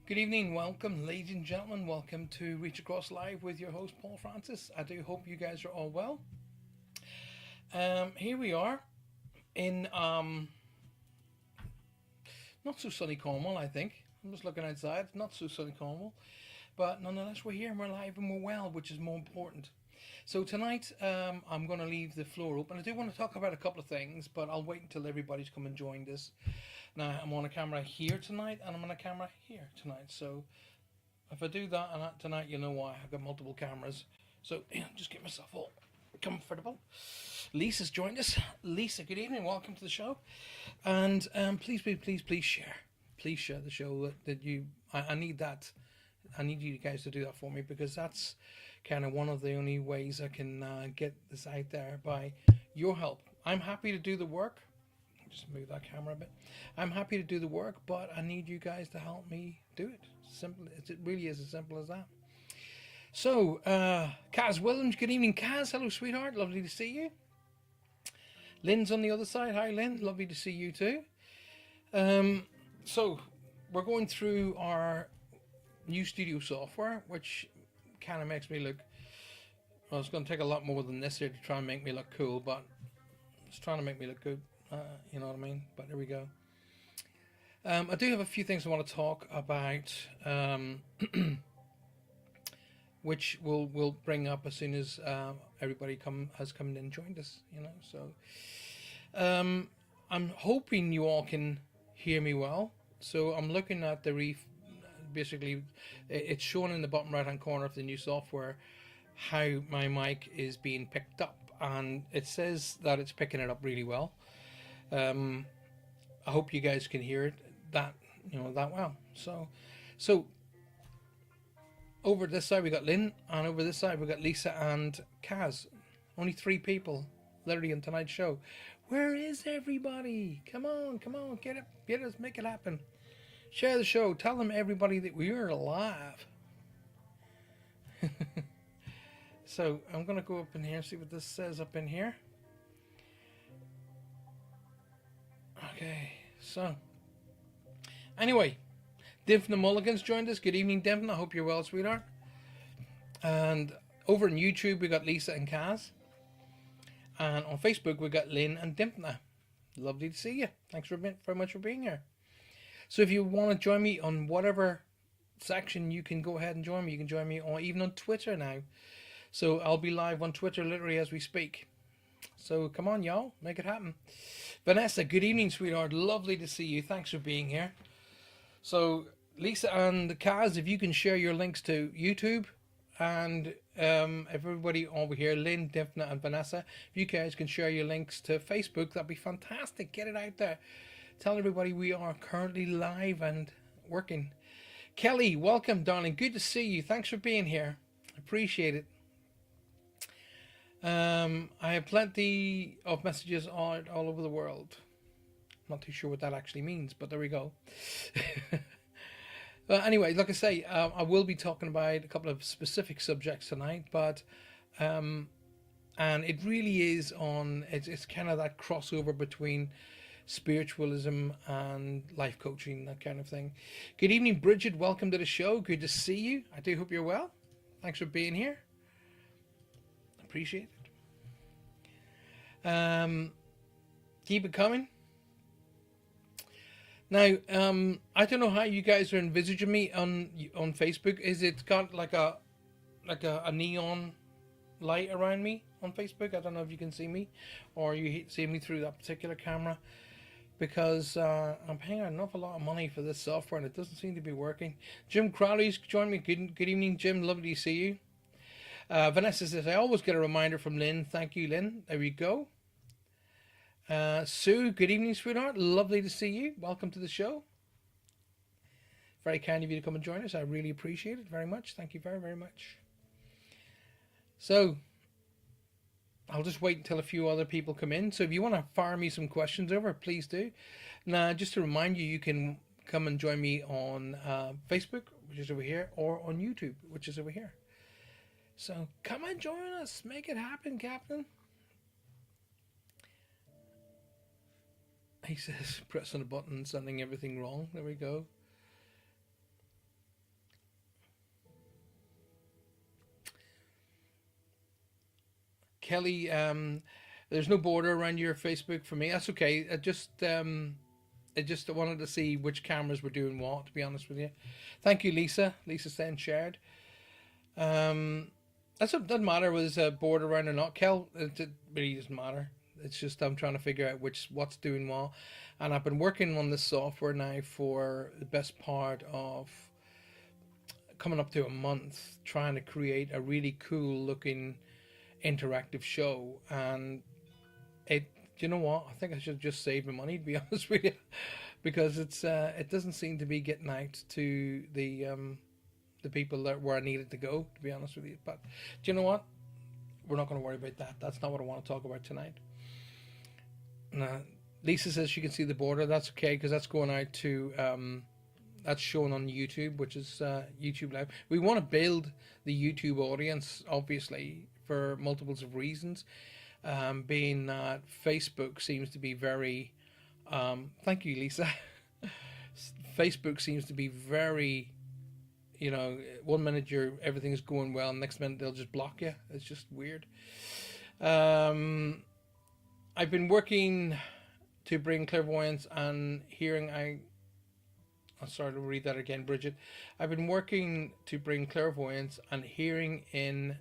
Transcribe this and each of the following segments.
Good evening, welcome, ladies and gentlemen. Welcome to Reach Across Live with your host, Paul Francis. I do hope you guys are all well. Here we are in not so sunny Cornwall, I think. I'm just looking outside, not so sunny Cornwall. But nonetheless, we're here and we're live and we're well, which is more important. So tonight, I'm going to leave the floor open. I do want to talk about a couple of things, but I'll wait until everybody's come and joined us. Now, I'm on a camera here tonight, and I'm on a camera here tonight. So if I do that tonight, you know why. I've got multiple cameras. So just get myself all comfortable. Lisa's joined us. Lisa, good evening. Welcome to the show. And please share. Please share the show that you. I need that. I need you guys to do that for me because that's kind of one of the only ways I can get this out there by your help. I'm happy to do the work. Just move that camera a bit. I'm happy to do the work, but I need you guys to help me do it. Simple. It really is as simple as that. So, Kaz Williams, good evening, Kaz. Hello, sweetheart. Lovely to see you. Lynn's on the other side. Hi, Lynn. Lovely to see you too. So, we're going through our new studio software, which kind of makes me look. Well, it's going to take a lot more than this here to try and make me look cool, but it's trying to make me look good. You know what I mean? But there we go. I do have a few things I want to talk about, which we'll bring up as soon as everybody has come in and joined us. You know, so I'm hoping you all can hear me well. So I'm looking at the basically, it's shown in the bottom right hand corner of the new software how my mic is being picked up, and it says that it's picking it up really well. I hope you guys can hear it that well. So over this side we got Lynn, and over this side we got Lisa and Kaz. Only 3 people, literally, on tonight's show. Where is everybody? Come on, get us, make it happen. Share the show. Tell them, everybody, that we are alive. So I'm gonna go up in here and see what this says up in here. Okay, so anyway, Dimphna Mulligan's joined us. Good evening, Dimphna. I hope you're well, sweetheart. And over on YouTube, we got Lisa and Kaz. And on Facebook, we got Lynn and Dimphna. Lovely to see you. Thanks very much for being here. So if you want to join me on whatever section, you can go ahead and join me. You can join me even on Twitter now. So I'll be live on Twitter literally as we speak. So come on, y'all. Make it happen. Vanessa, good evening, sweetheart. Lovely to see you. Thanks for being here. So, Lisa and Kaz, if you can share your links to YouTube, and everybody over here, Lynn, Dimphna, and Vanessa, if you guys can share your links to Facebook, that'd be fantastic. Get it out there. Tell everybody we are currently live and working. Kelly, welcome, darling. Good to see you. Thanks for being here. Appreciate it. I have plenty of messages all over the world. Not too sure what that actually means, but there we go. Well, anyway, like I say, I will be talking about a couple of specific subjects tonight, but and it really is it's kind of that crossover between spiritualism and life coaching, that kind of thing. Good evening, Bridget. Welcome to the show. Good to see you. I do hope you're well. Thanks for being here. Appreciate it. Keep it coming. Now, I don't know how you guys are envisaging me on Facebook. Is it got like a neon light around me on Facebook? I don't know if you can see me, or you see me through that particular camera, because I'm paying an awful lot of money for this software and it doesn't seem to be working. Jim Crowley's joined me. Good evening, Jim. Lovely to see you. Vanessa says, I always get a reminder from Lynn. Thank you, Lynn. There we go. Sue, good evening, sweetheart. Lovely to see you. Welcome to the show. Very kind of you to come and join us. I really appreciate it very much. Thank you very, very much. So, I'll just wait until a few other people come in. So if you want to fire me some questions over, please do. Now, just to remind you, you can come and join me on Facebook, which is over here, or on YouTube, which is over here. So come and join us. Make it happen, Captain. He says, pressing a button, sending everything wrong. There we go. Kelly, there's no border around your Facebook for me. That's okay. I just wanted to see which cameras were doing what, to be honest with you. Thank you, Lisa. Lisa saying shared. Um, doesn't matter whether there's a board around or not. Kel, it really doesn't matter. It's just I'm trying to figure out what's doing what, and I've been working on this software now for the best part of coming up to a month, trying to create a really cool looking interactive show. And it, you know what? I think I should just save my money, to be honest with you, because it doesn't seem to be getting out to the people that where I needed to go, to be honest with you. But do you know what? We're not going to worry about that. That's not what I want to talk about tonight. Now, Lisa says she can see the border. That's okay because that's going out to that's shown on YouTube, which is YouTube Live. We want to build the YouTube audience, obviously, for multiples of reasons. Being that Facebook seems to be very, thank you, Lisa. Facebook seems to be very, you know, one minute everything's going well, and next minute they'll just block you. It's just weird. I've been working to bring clairvoyance and hearing. I'm sorry to read that again, Bridget. I've been working to bring clairvoyance and hearing in.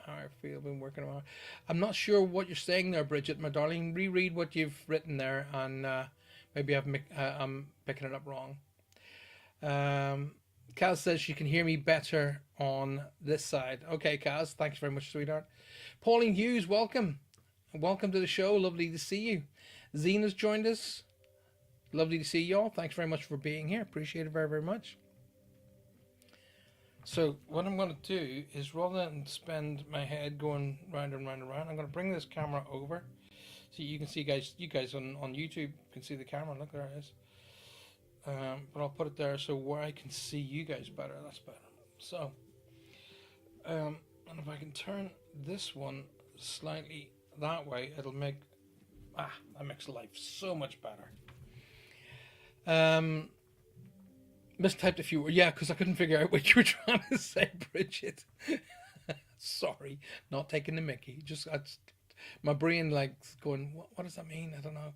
How I feel. I've been working on. I'm not sure what you're saying there, Bridget, my darling. Reread what you've written there, and maybe I'm picking it up wrong. Kaz says she can hear me better on this side. Okay, Kaz, thanks very much, sweetheart. Pauline Hughes, welcome. Welcome to the show. Lovely to see you. Zena's joined us. Lovely to see y'all. Thanks very much for being here. Appreciate it very, very much. So what I'm going to do is, rather than spend my head going round and round and round, I'm going to bring this camera over so you can see, you guys on YouTube can see the camera. Look, there it is. But I'll put it there so where I can see you guys better. That's better. So, and if I can turn this one slightly that way, it'll make that makes life so much better. Mistyped a few words, yeah, because I couldn't figure out what you were trying to say, Bridget. Sorry, not taking the mickey. My brain like going, what does that mean? I don't know.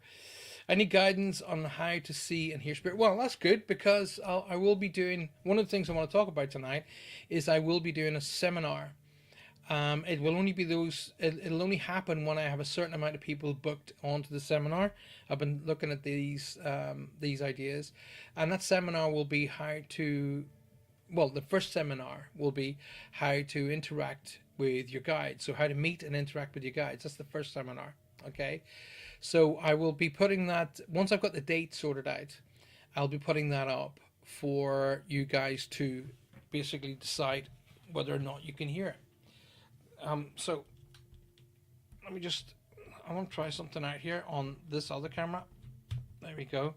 Any guidance on how to see and hear spirit? Well, that's good, because I will be doing, one of the things I want to talk about tonight is I will be doing a seminar. It will only be it'll only happen when I have a certain amount of people booked onto the seminar. I've been looking at these ideas, and that seminar will be the first seminar will be how to interact with your guides. So how to meet and interact with your guides. That's the first seminar. Okay. So I will be putting that, once I've got the date sorted out, I'll be putting that up for you guys to basically decide whether or not you can hear it. So I want to try something out here on this other camera. There we go.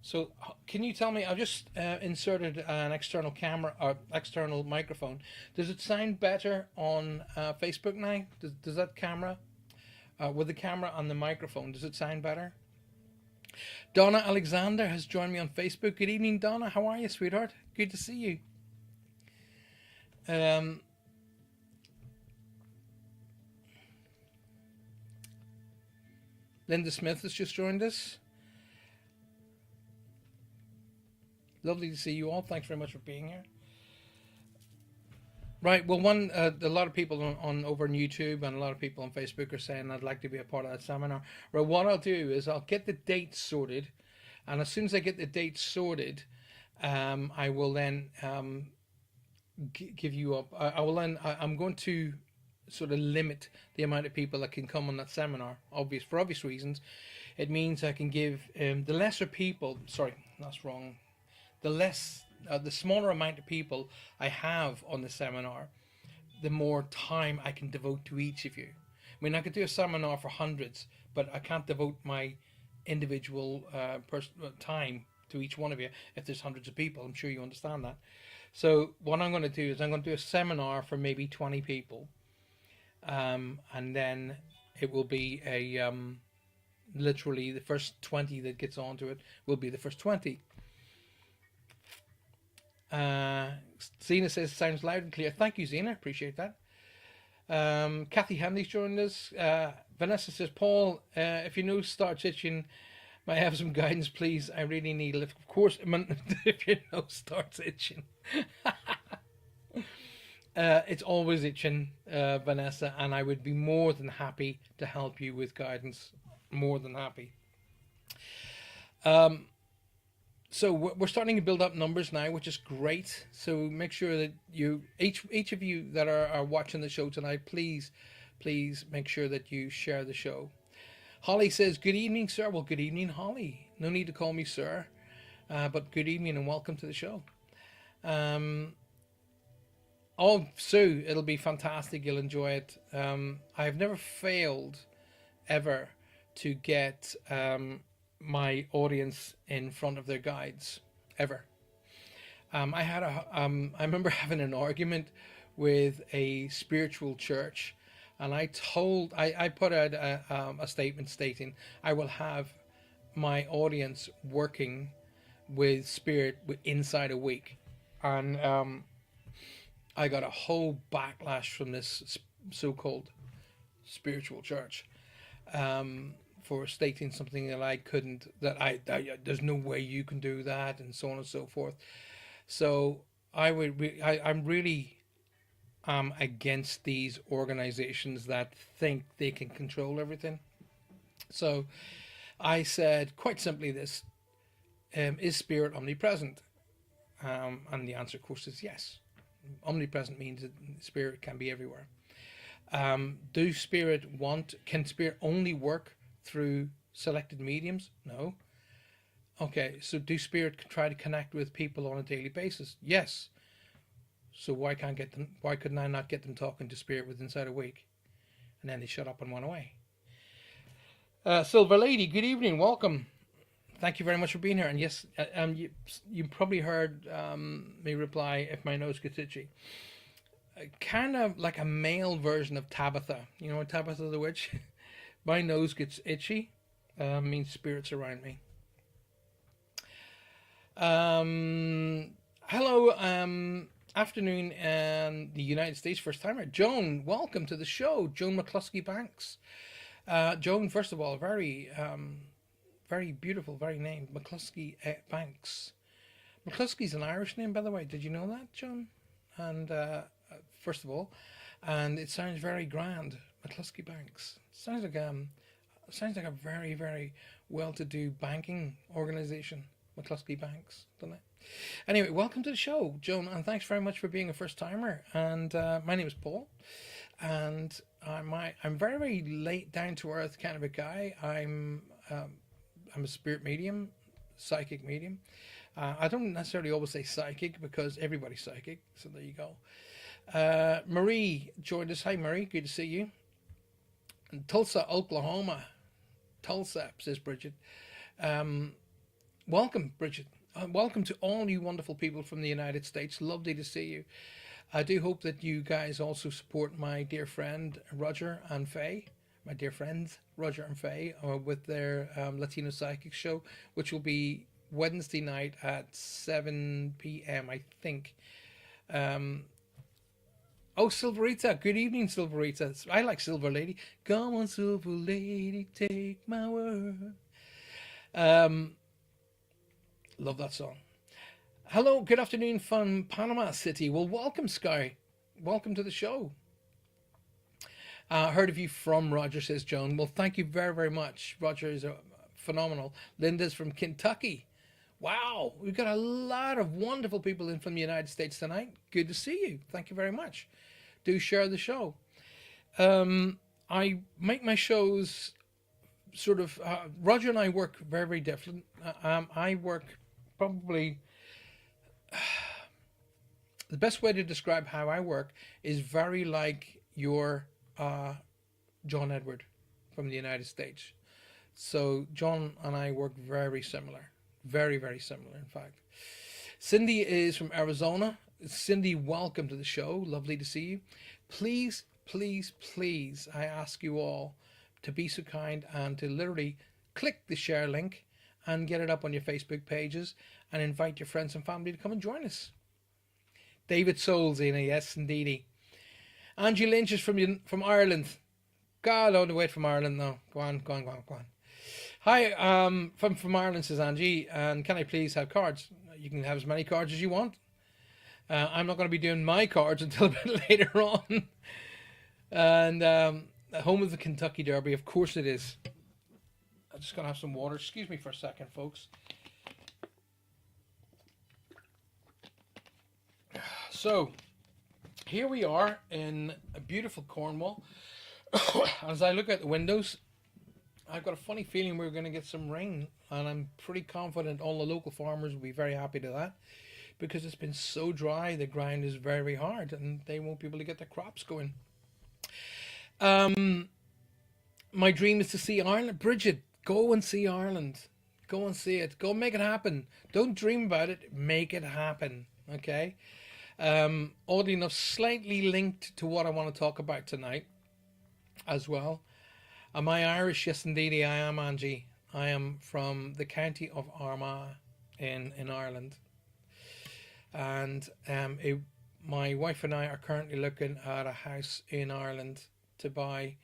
So can you tell me, I've just inserted an external camera or external microphone. Does it sound better on Facebook now? Does that camera, with the camera on the microphone, does it sound better? Donna Alexander has joined me on Facebook. Good evening, Donna. How are you, sweetheart? Good to see you. Linda Smith has just joined us. Lovely to see you all. Thanks very much for being here. Right. Well, a lot of people on over on YouTube and a lot of people on Facebook are saying I'd like to be a part of that seminar. Well, what I'll do is I'll get the dates sorted, and as soon as I get the dates sorted, I will then give you up. I'm going to sort of limit the amount of people that can come on that seminar. For obvious reasons. It means I can give the lesser people. Sorry, that's wrong. The smaller amount of people I have on the seminar, the more time I can devote to each of you. I mean, I could do a seminar for hundreds, but I can't devote my individual time to each one of you if there's hundreds of people. I'm sure you understand that. So what I'm going to do is I'm going to do a seminar for maybe 20 people. And then it will be literally the first 20 that gets onto it will be the first 20. Zena says sounds loud and clear. Thank you, Zena. Appreciate that. Kathy Handy's joined us. Vanessa says, Paul, if your nose starts itching, may I have some guidance, please? I really need a lift. Of course, if your nose starts itching. It's always itching, Vanessa, and I would be more than happy to help you with guidance. More than happy. So we're starting to build up numbers now, which is great. So make sure that each of you that are watching the show tonight, please make sure that you share the show. Holly says, good evening, sir. Well, good evening, Holly. No need to call me sir, but good evening and welcome to the show. Oh, Sue, it'll be fantastic. You'll enjoy it. I've never failed ever to get my audience in front of their guides ever. I remember having an argument with a spiritual church, and I put out a statement stating I will have my audience working with spirit inside a week, and I got a whole backlash from this so-called spiritual church. For stating something that I couldn't, there's no way you can do that, and so on and so forth. So I'm really against these organizations that think they can control everything. So I said quite simply this: is spirit omnipresent? And the answer, of course, is yes. Omnipresent means that spirit can be everywhere. Can spirit only work through selected mediums? No. Okay, so do spirit try to connect with people on a daily basis? Yes. So why couldn't I not get them talking to spirit within inside a week? And then they shut up and went away. Silver Lady, good evening, welcome. Thank you very much for being here. And yes, you probably heard me reply, if my nose gets itchy. Kind of like a male version of Tabitha. You know, Tabitha the witch? My nose gets itchy, means spirits around me. Hello, afternoon in the United States, first timer. Joan, welcome to the show. Joan McCluskey Banks. Joan, first of all, very beautiful, very name. McCluskey Banks. McCluskey's an Irish name, by the way. Did you know that, Joan? And first of all, and it sounds very grand. McCluskey Banks. Sounds like a very, very well-to-do banking organization. McCluskey Banks, doesn't it? Anyway, welcome to the show, Joan, and thanks very much for being a first-timer. And my name is Paul, and I'm very, very late, down-to-earth kind of a guy. I'm a spirit medium, psychic medium. I don't necessarily always say psychic because everybody's psychic. So there you go. Marie joined us. Hi, Marie. Good to see you. In Tulsa, Oklahoma. Tulsa, says Bridget. Welcome, Bridget. Welcome to all you wonderful people from the United States. Lovely to see you. I do hope that you guys also support my dear friend Roger and Faye. My dear friends Roger and Faye with their Latino Psychic show, which will be Wednesday night at 7 p.m. I think. Oh, Silverita. Good evening, Silverita. I like Silver Lady. Come on, Silver Lady, take my word. Love that song. Hello, good afternoon from Panama City. Well, welcome, Sky. Welcome to the show. Heard of you from Roger, says Joan. Well, thank you very, very much. Roger is phenomenal. Linda's from Kentucky. Wow, we've got a lot of wonderful people in from the United States tonight. Good to see you. Thank you very much. Do share the show. I make my shows sort of... Roger and I work very, very different. I work probably... the best way to describe how I work is very like your John Edward from the United States. So John and I work very similar. Very, very similar, in fact. Cindy is from Arizona. Cindy, welcome to the show. Lovely to see you. Please, please, please, I ask you all to be so kind and to literally click the share link and get it up on your Facebook pages and invite your friends and family to come and join us. David Souls in, yes, indeedy. Angie Lynch is from Ireland. God, all the way from Ireland now. Go on, go on, go on, go on. Hi, from Ireland, says Angie, and can I please have cards? You can have as many cards as you want. I'm not going to be doing my cards until a bit later on. And home of the Kentucky Derby, of course it is. I'm just going to have some water. Excuse me for a second, folks. So, here we are in a beautiful Cornwall. As I look out the windows, I've got a funny feeling we're going to get some rain, and I'm pretty confident all the local farmers will be very happy to that, because it's been so dry, the ground is very hard, and they won't be able to get their crops going. My dream is to see Ireland. Bridget, go and see Ireland. Go and see it. Go make it happen. Don't dream about it. Make it happen. Okay? Oddly enough, slightly linked to what I want to talk about tonight as well. Am I Irish? Yes, indeed, I am, Angie. I am from the county of Armagh in Ireland. And my wife and I are currently looking at a house in Ireland to buy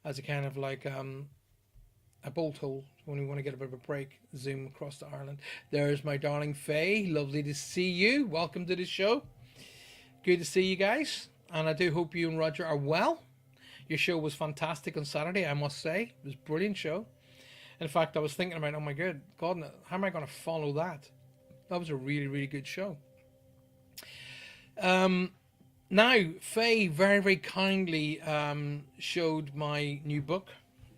as a kind of like a bolt hole when we want to get a bit of a break, zoom across to Ireland. There's my darling Faye. Lovely to see you. Welcome to the show. Good to see you guys. And I do hope you and Roger are well. Your show was fantastic on Saturday, I must say. It was a brilliant show. In fact, I was thinking about, oh my God, how am I going to follow that? That was a really, really good show. Now, Faye very, very kindly showed my new book,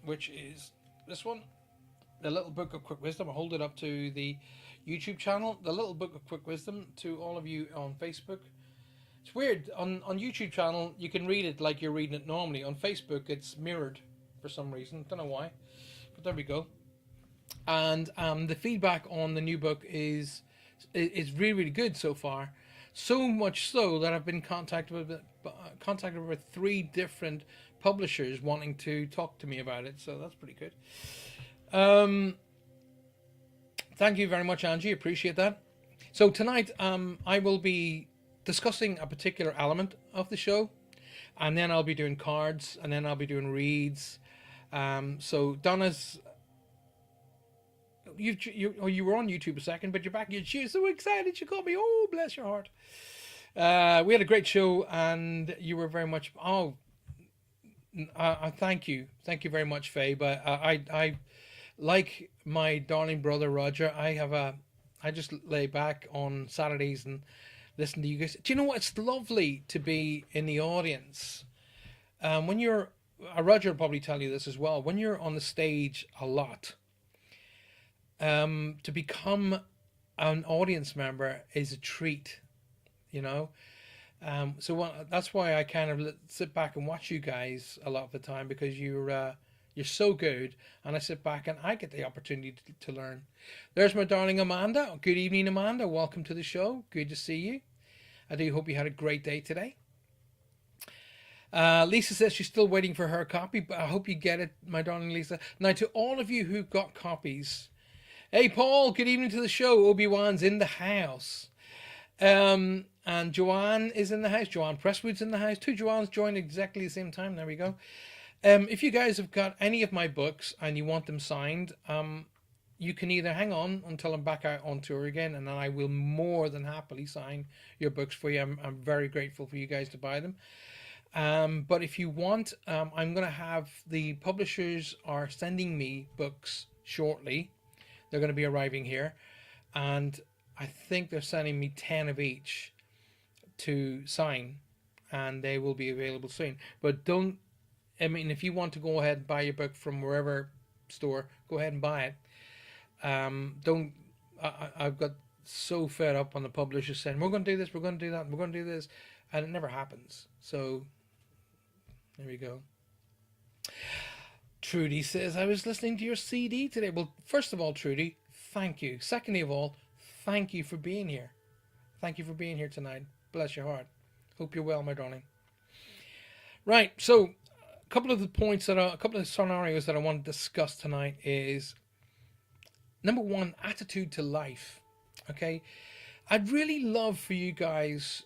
which is this one, The Little Book of Quick Wisdom. I'll hold it up to the YouTube channel, The Little Book of Quick Wisdom, to all of you on Facebook. It's weird, on YouTube channel, you can read it like you're reading it normally. On Facebook, it's mirrored for some reason. Don't know why, but there we go. And the feedback on the new book is really, really good so far. So much so that I've been contacted with 3 different publishers wanting to talk to me about it. So that's pretty good. Thank you very much, Angie. Appreciate that. So tonight, I will be discussing a particular element of the show, and then I'll be doing cards, and then I'll be doing reads. So Donna's, you were on YouTube a second, but you're back. You're so excited. She called me. Oh, bless your heart. We had a great show, and you were very much. Thank you very much, Faye. But I like my darling brother Roger. I just lay back on Saturdays and listen to you guys. Do you know what? It's lovely to be in the audience. When you're, Roger will probably tell you this as well. When you're on the stage a lot, to become an audience member is a treat, you know. That's why I kind of sit back and watch you guys a lot of the time, because you're so good, and I sit back and I get the opportunity to learn. There's my darling Amanda. Good evening, Amanda. Welcome to the show. Good to see you. I do hope you had a great day today. Lisa says she's still waiting for her copy, but I hope you get it, my darling Lisa. Now, to all of you who got copies, hey Paul, good evening to the show. Obi-Wan's in the house. And Joanne is in the house. Joanne Presswood's in the house. 2 Joannes joined exactly the same time. There we go. If you guys have got any of my books and you want them signed, you can either hang on until I'm back out on tour again, and then I will more than happily sign your books for you. I'm very grateful for you guys to buy them. But if you want, I'm going to have the publishers are sending me books shortly. They're going to be arriving here, and I think they're sending me 10 of each to sign, and they will be available soon. But if you want to go ahead and buy your book from wherever store, go ahead and buy it. I've got so fed up on the publishers saying, we're going to do this, we're going to do that, we're going to do this, and it never happens. So there we go. Trudy says, I was listening to your CD today. Well, first of all, Trudy, thank you. Secondly of all, thank you for being here. Thank you for being here tonight. Bless your heart. Hope you're well, my darling. Right, so a couple of scenarios that I want to discuss tonight is, number one, attitude to life. Okay, I'd really love for you guys.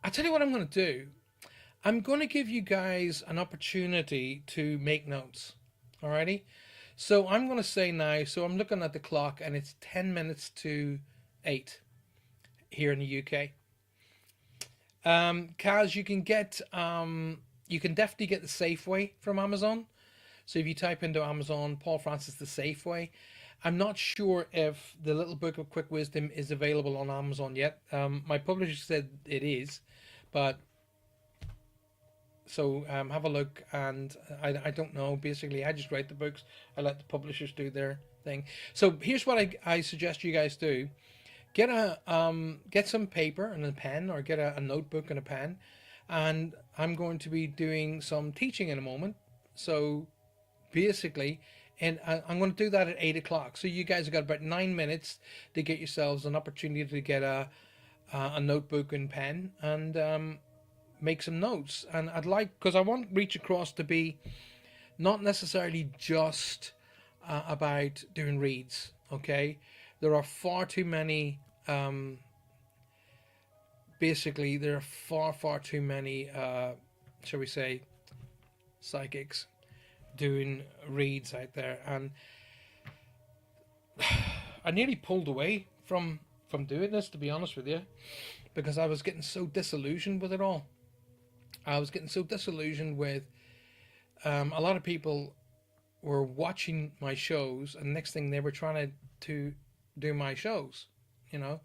I tell you what I'm going to do. I'm going to give you guys an opportunity to make notes. Alrighty? So I'm going to say now, so I'm looking at the clock and it's 10 minutes to 8 here in the UK. Kaz, you can definitely get the Safeway from Amazon. So if you type into Amazon, Paul Francis the Safeway, I'm not sure if the Little Book of Quick Wisdom is available on Amazon yet. My publisher said it is, but so have a look. And I don't know. Basically, I just write the books. I let the publishers do their thing. So here's what I suggest you guys do: get some paper and a pen, or get a notebook and a pen. And I'm going to be doing some teaching in a moment. So basically, and I'm going to do that at 8 o'clock. So you guys have got about 9 minutes to get yourselves an opportunity to get a notebook and pen and make some notes. And I'd like, because I want Reach Across to be not necessarily just about doing reads. Okay, there are far too many. Basically, there are far too many. Shall we say, psychics doing reads out there, and I nearly pulled away from doing this, to be honest with you, because I was getting so disillusioned with it all. I was getting so disillusioned with a lot of people were watching my shows, and next thing they were trying to do my shows. You know,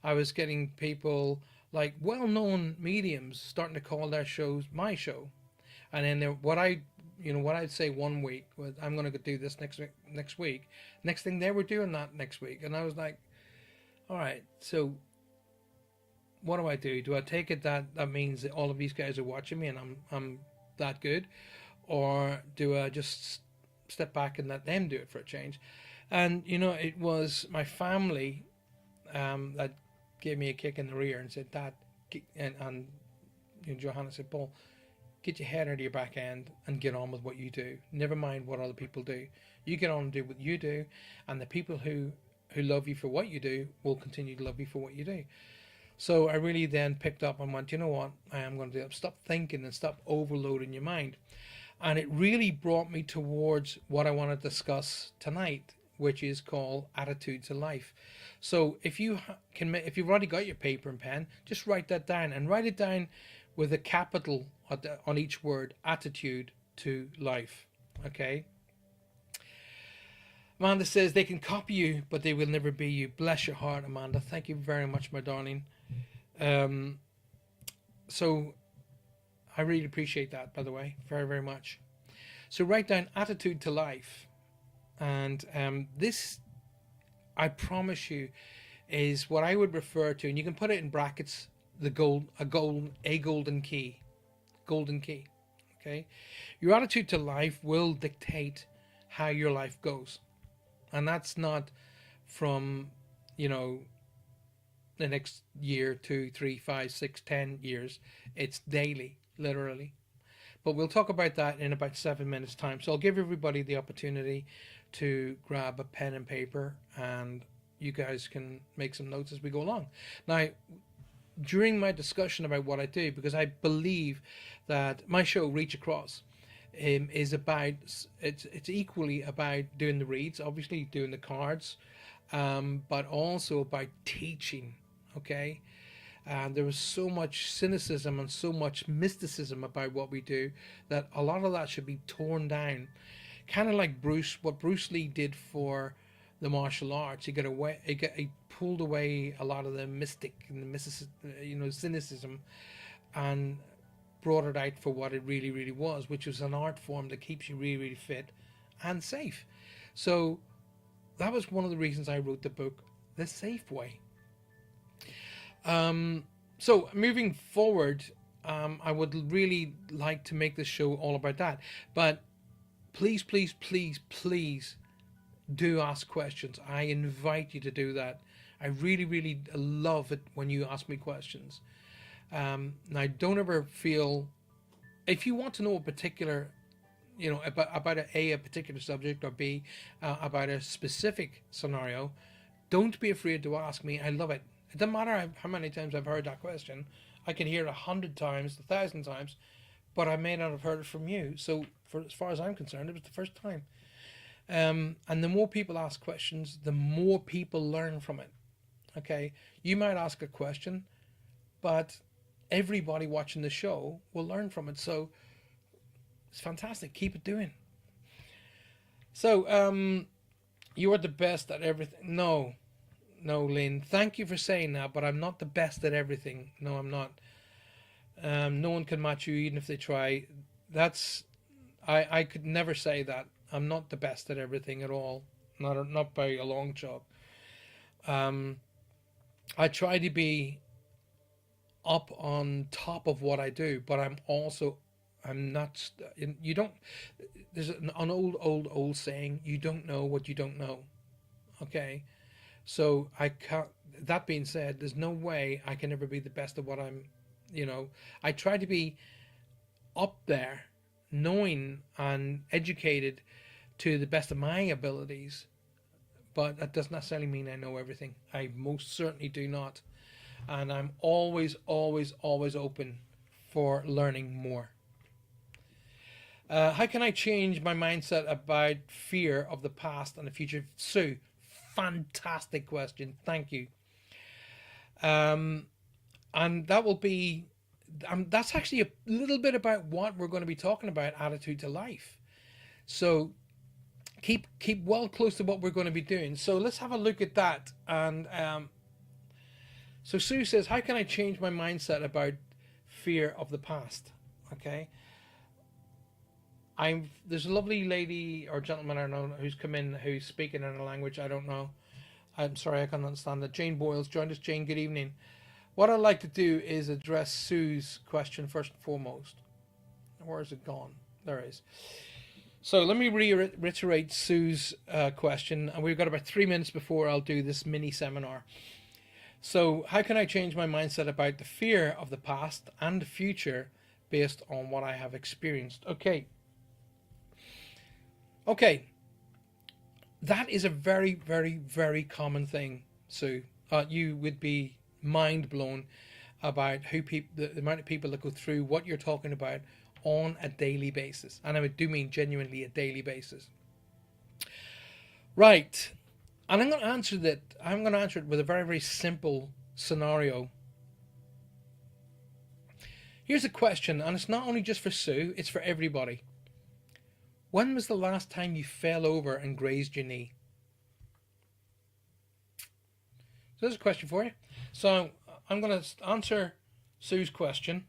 I was getting people like well-known mediums starting to call their shows my show, and then what I'd say one week was I'm going to do this next week. Next thing they were doing that next week, and I was like, all right, so what do I do? Do I take it that means that all of these guys are watching me and I'm that good, or do I just step back and let them do it for a change? And it was my family that gave me a kick in the rear and said, Dad, and Johanna said, Paul, get your head out of your back end and get on with what you do. Never mind what other people do. You get on and do what you do, and the people who love you for what you do will continue to love you for what you do. So I really then picked up and went, you know what, I am going to do it. Stop thinking and stop overloading your mind. And it really brought me towards what I want to discuss tonight, which is called Attitude to Life. So if you've already got your paper and pen, just write that down, and write it down with a capital on each word: attitude to life. Okay. Amanda says they can copy you, but they will never be you. Bless your heart, Amanda. Thank you very much, my darling. So I really appreciate that, by the way, very, very much. So write down attitude to life. And this, I promise you, is what I would refer to, and you can put it in brackets, a golden key. Golden key. Okay? Your attitude to life will dictate how your life goes. And that's not from, the next year, 2, 3, 5, 6, 10 years. It's daily, literally. But we'll talk about that in about 7 minutes' time. So I'll give everybody the opportunity to grab a pen and paper, and you guys can make some notes as we go along. Now, during my discussion about what I do, because I believe that my show, Reach Across, is about, it's equally about doing the reads, obviously doing the cards, but also about teaching. Okay, and there was so much cynicism and so much mysticism about what we do that a lot of that should be torn down. Kind of like what Bruce Lee did for the martial arts. He pulled away a lot of the mystic and the cynicism, and brought it out for what it really, really was, which was an art form that keeps you really, really fit and safe. So that was one of the reasons I wrote the book, The Safe Way. So moving forward, I would really like to make this show all about that. But please, please, please, please do ask questions. I invite you to do that. I really, really love it when you ask me questions. Now, don't ever feel, if you want to know a particular, about a particular subject, or B, about a specific scenario, don't be afraid to ask me. I love it. It doesn't matter how many times I've heard that question. I can hear it 100 times, 1,000 times. but I may not have heard it from you. So, for as far as I'm concerned, it was the first time. And the more people ask questions, the more people learn from it. Okay, you might ask a question, but everybody watching the show will learn from it. So it's fantastic. Keep it doing. So, you are the best at everything. No, no, Lynn. Thank you for saying that, but I'm not the best at everything. No, I'm not. No one can match you even if they try. That's I could never say that. I'm not the best at everything at all. Not by a long shot. Um, I try to be up on top of what I do, but I'm not. You don't. There's an old saying. You don't know what you don't know. Okay, so I can't. That being said, there's no way I can ever be the best at what I'm. I try to be up there, knowing and educated to the best of my abilities, but that doesn't necessarily mean I know everything. I most certainly do not. And I'm always, always, always open for learning more. How can I change my mindset about fear of the past and the future? Sue, fantastic question. Thank you. Um, and that will be, that's actually a little bit about what we're going to be talking about, attitude to life. So keep well close to what we're going to be doing. So let's have a look at that. And so Sue says, how can I change my mindset about fear of the past? Okay. There's a lovely lady or gentleman I know who's come in who's speaking in a language I don't know. I'm sorry, I can't understand that. Jane Boyle's joined us. Jane, good evening. What I'd like to do is address Sue's question first and foremost. Where is it gone? There it is. So let me reiterate Sue's question, and we've got about 3 minutes before I'll do this mini seminar. So how can I change my mindset about the fear of the past and the future based on what I have experienced? Okay. That is a very, very, very common thing, Sue. You would be mind blown about the amount of people that go through what you're talking about on a daily basis. And I do mean genuinely a daily basis. Right. And I'm going to answer it with a very, very simple scenario. Here's a question, and it's not only just for Sue, it's for everybody. When was the last time you fell over and grazed your knee? So there's a question for you. So I'm going to answer Sue's question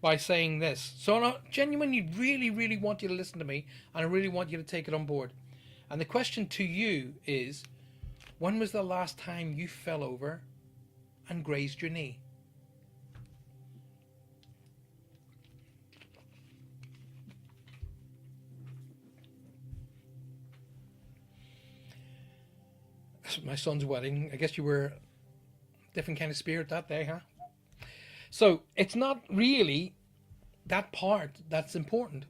by saying this. So I genuinely really, really want you to listen to me, and I really want you to take it on board. And the question to you is, when was the last time you fell over and grazed your knee? My son's wedding. I guess you were a different kind of spirit that day, huh? So it's not really that part that's important.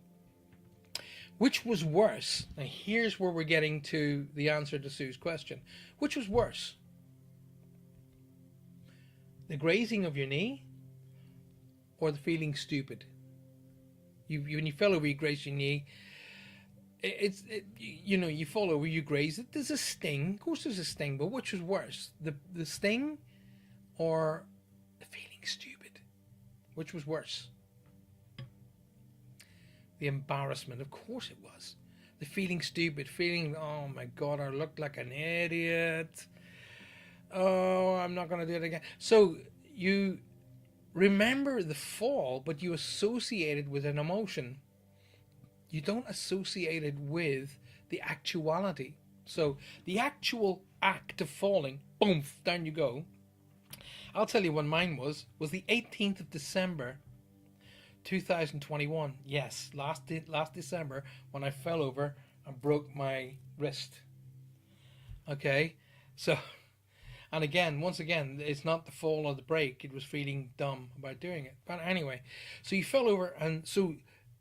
Which was worse? Now here's where we're getting to the answer to Sue's question. Which was worse? The grazing of your knee or the feeling stupid? When you fell over, you grazed your knee. You fall over, you graze it. There's a sting. Of course, there's a sting. But which was worse, the sting or the feeling stupid? Which was worse? The embarrassment. Of course, it was. The feeling stupid, feeling, oh my God, I looked like an idiot. Oh, I'm not going to do it again. So you remember the fall, but you associate it with an emotion. You don't associate it with the actuality. So the actual act of falling, boom, down you go. I'll tell you when mine was the 18th of December, 2021. Yes, last December when I fell over and broke my wrist. Okay, so, and once again, it's not the fall or the break. It was feeling dumb about doing it. But anyway, so you fell over, and so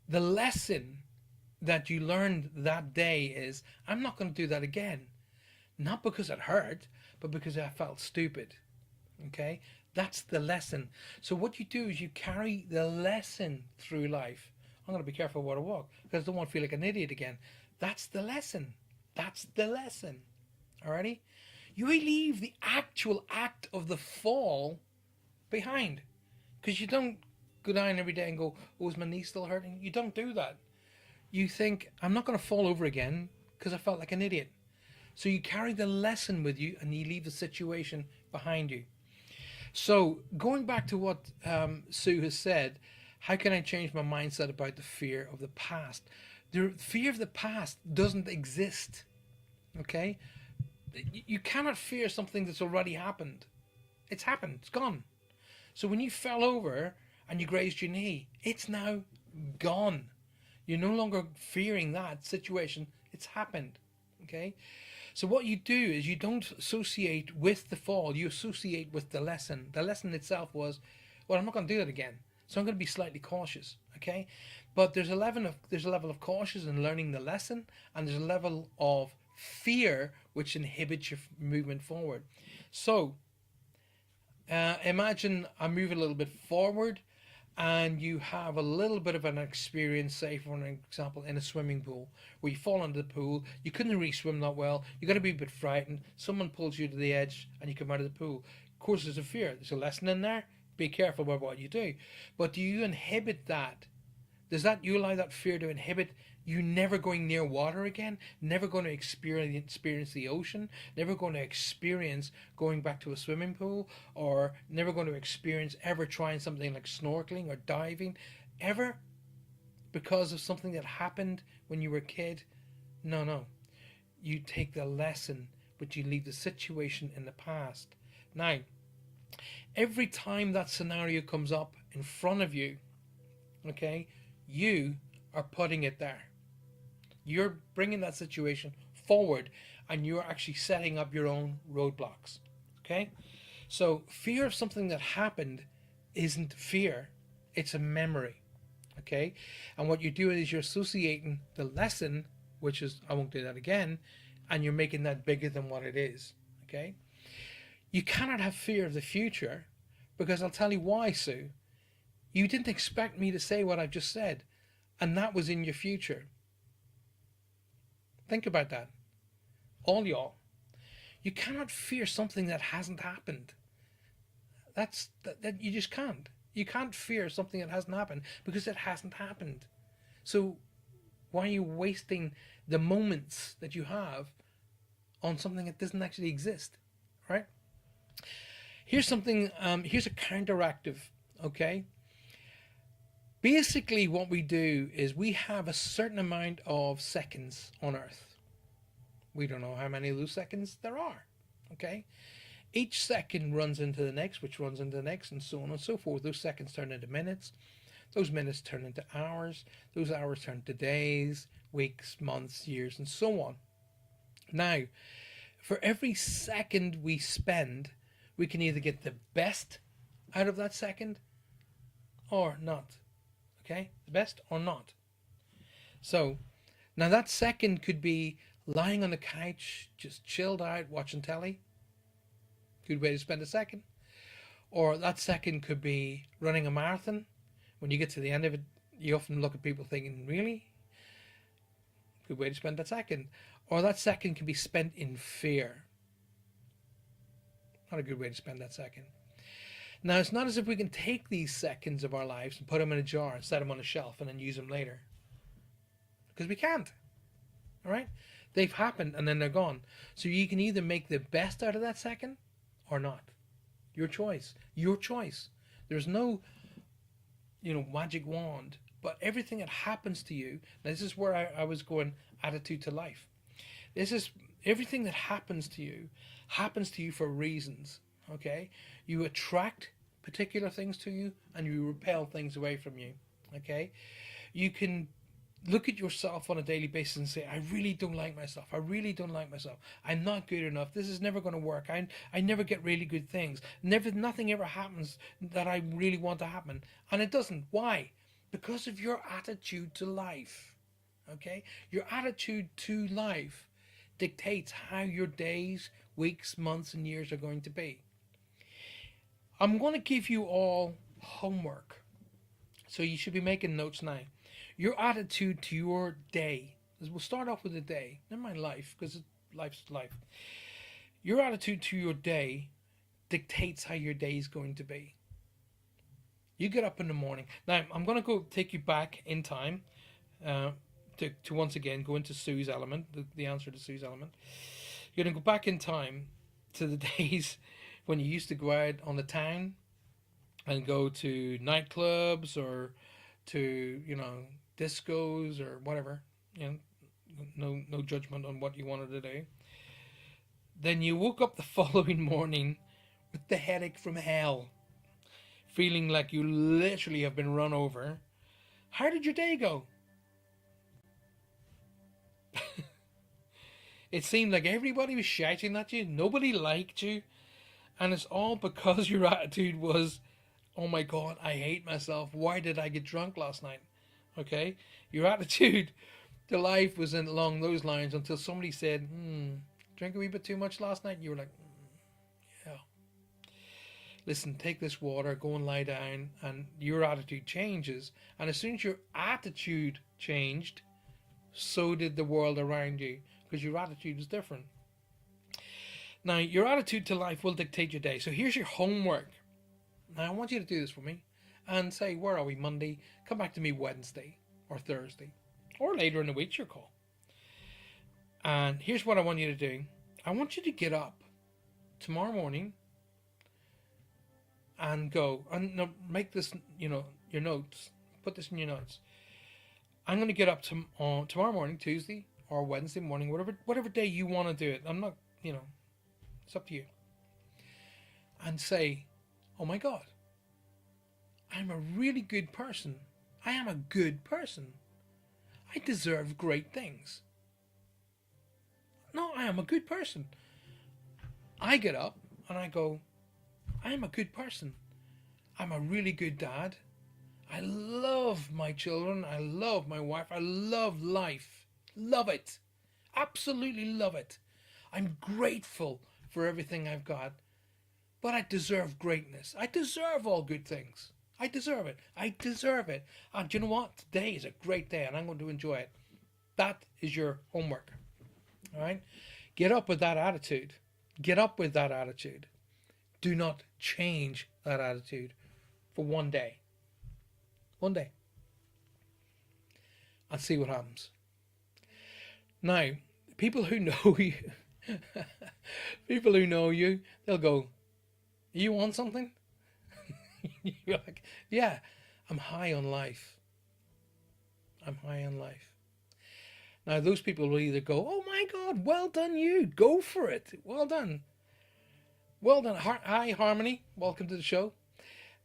the lesson that you learned that day is, I'm not going to do that again. Not because it hurt, but because I felt stupid. Okay? That's the lesson. So what you do is you carry the lesson through life. I'm going to be careful where I walk because I don't want to feel like an idiot again. That's the lesson. That's the lesson. Alrighty? You leave the actual act of the fall behind. Because you don't go down every day and go, oh, is my knee still hurting? You don't do that. You think, I'm not going to fall over again because I felt like an idiot. So you carry the lesson with you and you leave the situation behind you. So going back to what Sue has said, how can I change my mindset about the fear of the past? The fear of the past doesn't exist. Okay? You cannot fear something that's already happened. It's happened. It's gone. So when you fell over and you grazed your knee, it's now gone. You're no longer fearing that situation. It's happened. Okay? So what you do is you don't associate with the fall, you associate with the lesson. The lesson itself was, well, I'm not going to do that again. So I'm going to be slightly cautious. Okay? But there's a level of cautious in learning the lesson, and there's a level of fear which inhibits your movement forward. So imagine I move a little bit forward and you have a little bit of an experience, say for an example, in a swimming pool, where you fall into the pool, you couldn't really swim that well, you got to be a bit frightened, someone pulls you to the edge and you come out of the pool. Of course there's a fear, there's a lesson in there, be careful about what you do. But do you inhibit that? You allow that fear to inhibit you never going near water again, never going to experience the ocean, never going to experience going back to a swimming pool, or never going to experience ever trying something like snorkeling or diving, ever, because of something that happened when you were a kid? No. You take the lesson, but you leave the situation in the past. Now, every time that scenario comes up in front of you, okay, you are putting it there. You're bringing that situation forward and you're actually setting up your own roadblocks. Okay? So fear of something that happened isn't fear, it's a memory. Okay? And what you're doing is you're associating the lesson, which is I won't do that again, and you're making that bigger than what it is. Okay? You cannot have fear of the future, because I'll tell you why, Sue. You didn't expect me to say what I've just said, and that was in your future. Think about that. All y'all. You cannot fear something that hasn't happened. That you just can't. You can't fear something that hasn't happened because it hasn't happened. So why are you wasting the moments that you have on something that doesn't actually exist? Right? Here's something, here's a counteractive, okay? Basically what we do is we have a certain amount of seconds on Earth. We don't know how many of those seconds there are, okay? Each second runs into the next, which runs into the next, and so on and so forth. Those seconds turn into minutes. Those minutes turn into hours. Those hours turn into days, weeks, months, years, and so on. Now, for every second we spend, we can either get the best out of that second or not. Okay? The best or not. So, now that second could be lying on the couch, just chilled out, watching telly. Good way to spend a second. Or that second could be running a marathon. When you get to the end of it, you often look at people thinking, really? Good way to spend that second. Or that second can be spent in fear. Not a good way to spend that second. Now, it's not as if we can take these seconds of our lives and put them in a jar and set them on a shelf and then use them later. Because we can't. All right? They've happened and then they're gone. So you can either make the best out of that second or not. Your choice. Your choice. There's no, magic wand. But everything that happens to you, this is where I was going, attitude to life. This is everything that happens to you for reasons. Okay? You attract particular things to you and you repel things away from you. Okay? You can look at yourself on a daily basis and say, I really don't like myself. I really don't like myself. I'm not good enough. This is never going to work. I never get really good things. Nothing ever happens that I really want to happen. And it doesn't. Why? Because of your attitude to life. Okay? Your attitude to life dictates how your days, weeks, months, and years are going to be. I'm going to give you all homework. So you should be making notes now. Your attitude to your day. We'll start off with the day. Never mind life, because life's life. Your attitude to your day dictates how your day is going to be. You get up in the morning. Now, I'm going to go take you back in time to once again go into Sue's element, the answer to Sue's element. You're going to go back in time to the days when you used to go out on the town and go to nightclubs or to, discos or whatever. No judgment on what you wanted to do. Then you woke up the following morning with the headache from hell, feeling like you literally have been run over. How did your day go? It seemed like everybody was shouting at you, nobody liked you, and it's all because your attitude was, oh my God, I hate myself. Why did I get drunk last night? Okay? Your attitude to life was along those lines until somebody said, drink a wee bit too much last night. And you were like, yeah. Listen, take this water, go and lie down, and your attitude changes. And as soon as your attitude changed, so did the world around you, because your attitude is different. Now, your attitude to life will dictate your day. So here's your homework. Now, I want you to do this for me and say, where are we? Monday. Come back to me Wednesday or Thursday or later in the week, your call. And here's what I want you to do. I want you to get up tomorrow morning and go and make this, your notes. Put this in your notes. I'm going to get up tomorrow morning, Tuesday or Wednesday morning, whatever day you want to do it. I'm not, it's up to you. And say, oh my God, I'm a really good person. I am a good person. I deserve great things. No, I am a good person. I get up and I go, I am a good person. I'm a really good dad. I love my children. I love my wife. I love life. Love it. Absolutely love it. I'm grateful for everything I've got. But I deserve greatness. I deserve all good things. I deserve it. I deserve it. And you know what? Today is a great day and I'm going to enjoy it. That is your homework. All right? Get up with that attitude. Get up with that attitude. Do not change that attitude for one day. One day. And see what happens. Now, people who know you, they'll go, you want something? You're like, yeah, I'm high on life. I'm high on life. Now, those people will either go, oh my God, well done you. Go for it. Well done. Well done. Hi, Harmony. Welcome to the show.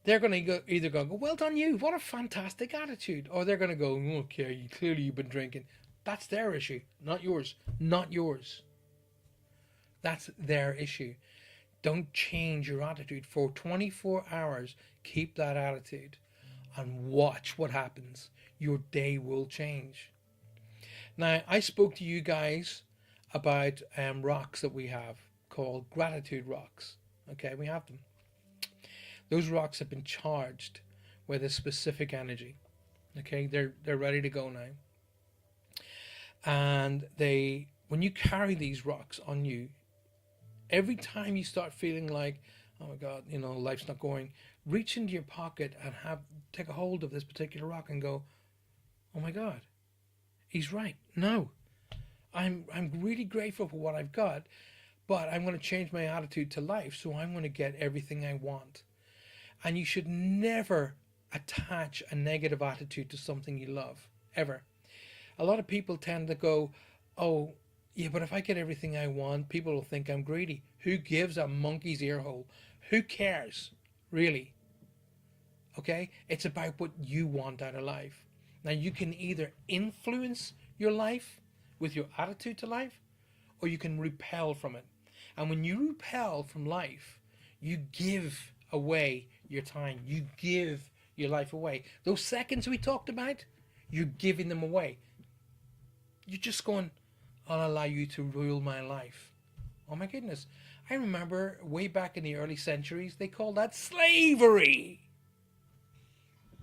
They're going to either go, well done you. What a fantastic attitude. Or they're going to go, okay, clearly you've been drinking. That's their issue, not yours. Not yours. That's their issue. Don't change your attitude for 24 hours. Keep that attitude and watch what happens. Your day will change. Now, I spoke to you guys about rocks that we have called gratitude rocks. Okay, we have them. Those rocks have been charged with a specific energy. Okay, they're ready to go now. And when you carry these rocks on you, every time you start feeling like, oh my God, life's not going, reach into your pocket and take a hold of this particular rock and go, oh my God, he's right. No, I'm really grateful for what I've got, but I'm going to change my attitude to life, so I'm going to get everything I want. And you should never attach a negative attitude to something you love, ever. A lot of people tend to go, oh, yeah, but if I get everything I want, people will think I'm greedy. Who gives a monkey's ear hole? Who cares, really? Okay? It's about what you want out of life. Now, you can either influence your life with your attitude to life, or you can repel from it. And when you repel from life, you give away your time. You give your life away. Those seconds we talked about, you're giving them away. You're just going, I'll allow you to rule my life. Oh my goodness. I remember way back in the early centuries, they called that slavery.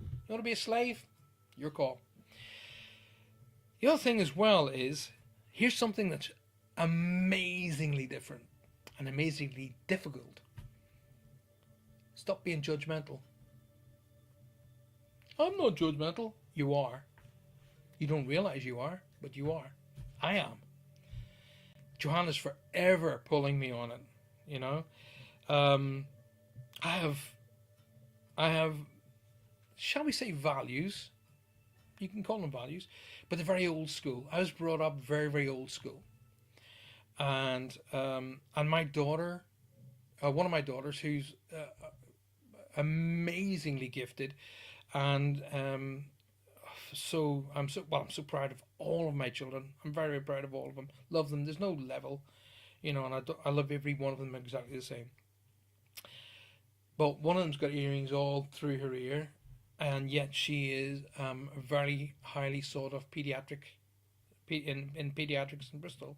You want to be a slave? Your call. The other thing as well is, here's something that's amazingly different and amazingly difficult. Stop being judgmental. I'm not judgmental. You are. You don't realize you are, but you are. I am. Johanna's forever pulling me on it. You know, um, I have, I have, shall we say, values. You can call them values, but they're very old school. I was brought up very, very old school, and my daughter, one of my daughters, who's amazingly gifted, and I'm so proud of all of my children. I'm very, very proud of all of them. Love them. There's no level, and I love every one of them exactly the same. But one of them's got earrings all through her ear, and yet she is a very highly sought of in pediatrics in Bristol.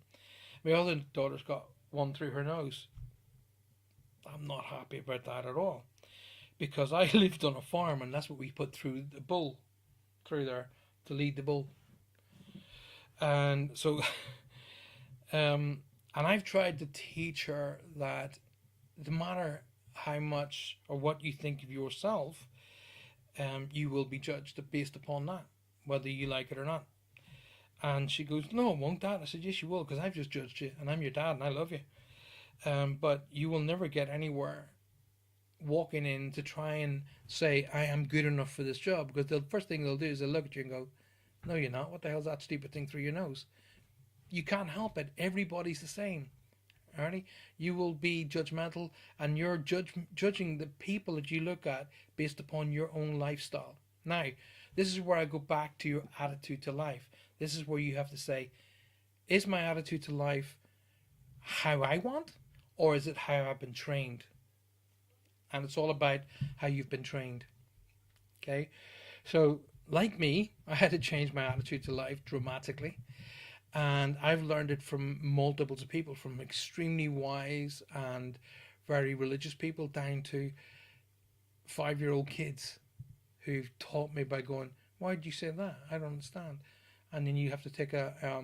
My other daughter's got one through her nose. I'm not happy about that at all, because I lived on a farm and that's what we put through the bull, through there, to lead the bull. And so, and I've tried to teach her that no matter how much or what you think of yourself, you will be judged based upon that, whether you like it or not. And she goes, "No, I won't, Dad." I said, "Yes, you will, because I've just judged you, and I'm your dad, and I love you. But you will never get anywhere walking in to try and say I am good enough for this job, because the first thing they'll do is they'll look at you and go, 'No, you're not. What the hell's that stupid thing through your nose?' You can't help it. Everybody's the same. Alrighty, you will be judgmental, and you're judging the people that you look at based upon your own lifestyle. Now, this is where I go back to your attitude to life. This is where you have to say, is my attitude to life how I want, or is it how I've been trained? And it's all about how you've been trained. Okay, so like me, I had to change my attitude to life dramatically. And I've learned it from multiples of people, from extremely wise and very religious people down to 5-year-old kids who've taught me by going, "Why did you say that? I don't understand." And then you have to take a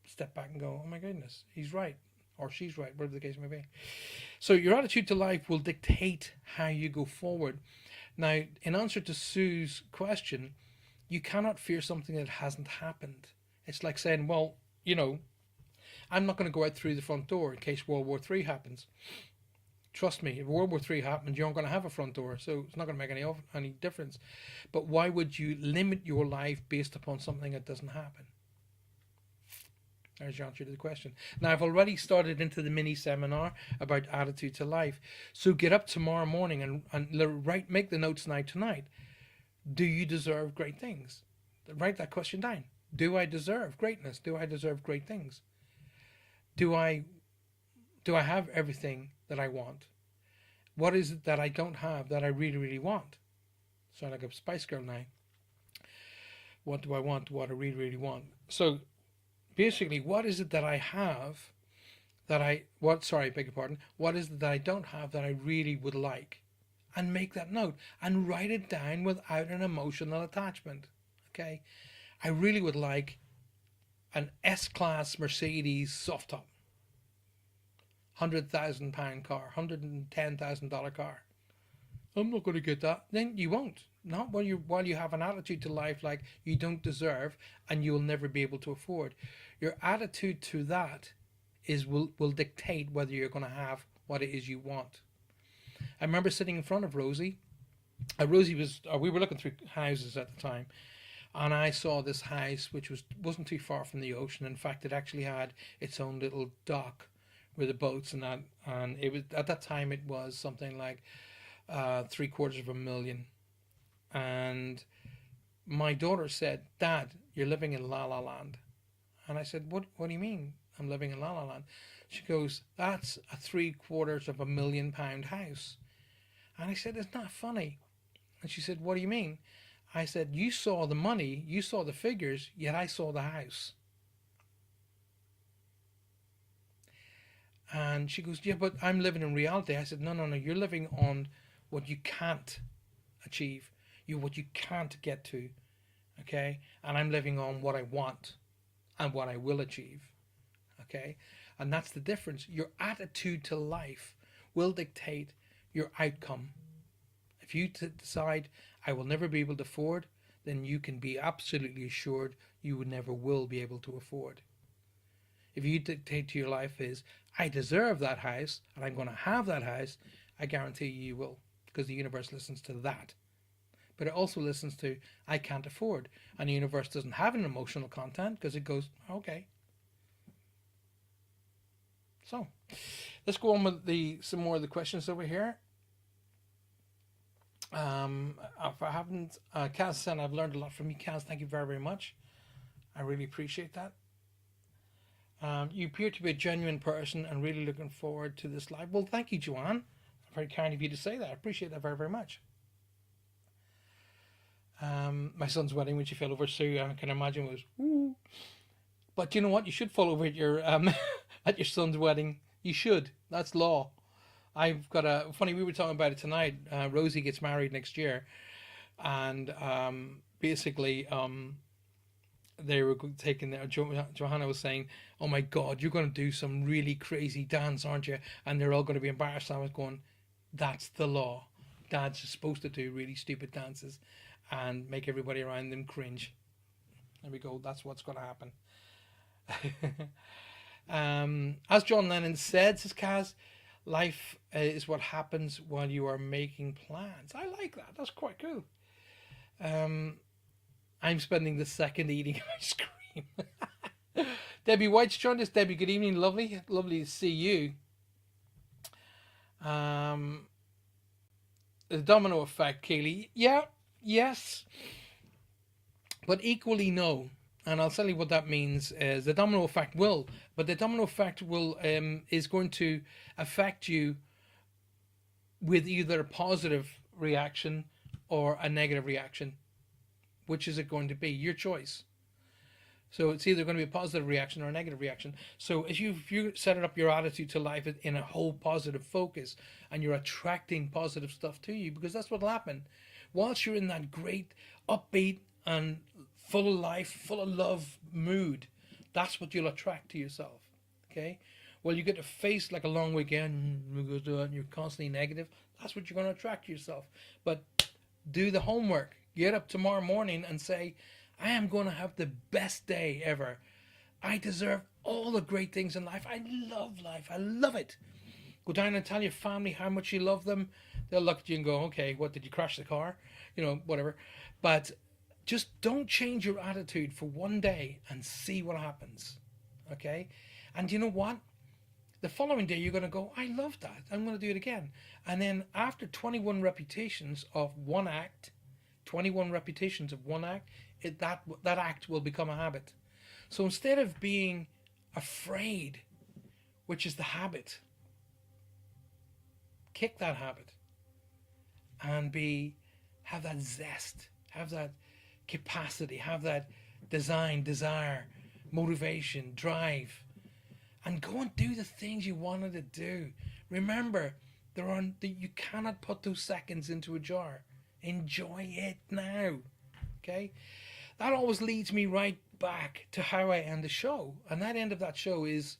step back and go, "Oh my goodness, he's right," or "she's right," whatever the case may be. So your attitude to life will dictate how you go forward. Now, in answer to Sue's question, you cannot fear something that hasn't happened. It's like saying, well, I'm not going to go out through the front door in case World War III happens. Trust me, if World War III happens, you aren't going to have a front door, so it's not going to make any difference. But why would you limit your life based upon something that doesn't happen? There's your answer to the question. Now, I've already started into the mini seminar about attitude to life. So get up tomorrow morning and make the notes now tonight. Do you deserve great things? Write that question down. Do I deserve greatness? Do I deserve great things? Do I have everything that I want? What is it that I don't have that I really, really want? Sound like a Spice Girl now. What do I want? What I really, really want? So basically, what is it that I have beg your pardon. What is it that I don't have that I really would like? And make that note and write it down without an emotional attachment. Okay? I really would like an S-Class Mercedes soft top. £100,000 car, $110,000 car. I'm not going to get that. Then you won't. Not while you have an attitude to life like you don't deserve and you will never be able to afford. Your attitude to that will dictate whether you're going to have what it is you want. I remember sitting in front of Rosie. We were looking through houses at the time, and I saw this house which wasn't too far from the ocean. In fact, it actually had its own little dock with the boats and that. And it was, at that time, it was something like $750,000. And my daughter said, "Dad, you're living in La La Land." And I said, "What do you mean I'm living in La La Land?" She goes, "That's a £750,000 house." And I said, "Isn't that funny?" And she said, "What do you mean?" I said, "You saw the money, you saw the figures, yet I saw the house." And she goes, "Yeah, but I'm living in reality." I said, No, you're living on what you can't achieve, what you can't get to. okay? And I'm living on what I want and what I will achieve, okay? And that's the difference. Your attitude to life will dictate your outcome. If you decide, I will never be able to afford, then you can be absolutely assured you would never will be able to afford. If you dictate to your life is, I deserve that house and I'm going to have that house, I guarantee you will, because the universe listens to that. But it also listens to, I can't afford. And the universe doesn't have an emotional content because it goes, okay. So let's go on with some more of the questions over here. If I haven't, Kaz said, I've learned a lot from you, Kaz. Thank you very, very much. I really appreciate that. You appear to be a genuine person and really looking forward to this live. Well, thank you, Joanne. Very kind of you to say that. I appreciate that very, very much. My son's wedding, when she fell over Sue, I can imagine was woo. But you know what? You should fall over at your at your son's wedding. You should. That's law. I've got a funny. We were talking about it tonight. Rosie gets married next year, and basically, they were taking their. Johanna was saying, "Oh my God, you're going to do some really crazy dance, aren't you?" And they're all going to be embarrassed. I was going, "That's the law. Dads are supposed to do really stupid dances, and make everybody around them cringe." There we go. That's what's going to happen. As John Lennon said, says Kaz, life is what happens while you are making plans. I like that. That's quite cool. I'm spending the second eating ice cream. Debbie White's joined us. Debbie, good evening. Lovely. Lovely to see you. The domino effect, Kaylee. Yeah, yes. But equally no. And I'll tell you what that means is the domino effect will, but the domino effect will is going to affect you with either a positive reaction or a negative reaction. Which is it going to be? Your choice. So it's either going to be a positive reaction or a negative reaction. So if you set it up your attitude to life in a whole positive focus, and you're attracting positive stuff to you, because that's what'll happen. Whilst you're in that great upbeat and full of life, full of love mood, that's what you'll attract to yourself. Okay? Well, you get to face like a long weekend, and you're constantly negative. That's what you're going to attract to yourself. But do the homework. Get up tomorrow morning and say, I am going to have the best day ever. I deserve all the great things in life. I love life. I love it. Go down and tell your family how much you love them. They'll look at you and go, okay, what, did you crash the car? You know, whatever. But just don't change your attitude for one day and see what happens. Okay? And you know what? The following day you're going to go, I love that. I'm going to do it again. And then after 21 repetitions of one act, that act will become a habit. So instead of being afraid, which is the habit, kick that habit and have that zest, have that capacity, have that desire, motivation, drive, and go and do the things you wanted to do. Remember, you cannot put those seconds into a jar. Enjoy it now. Okay? That always leads me right back to how I end the show. And that end of that show is,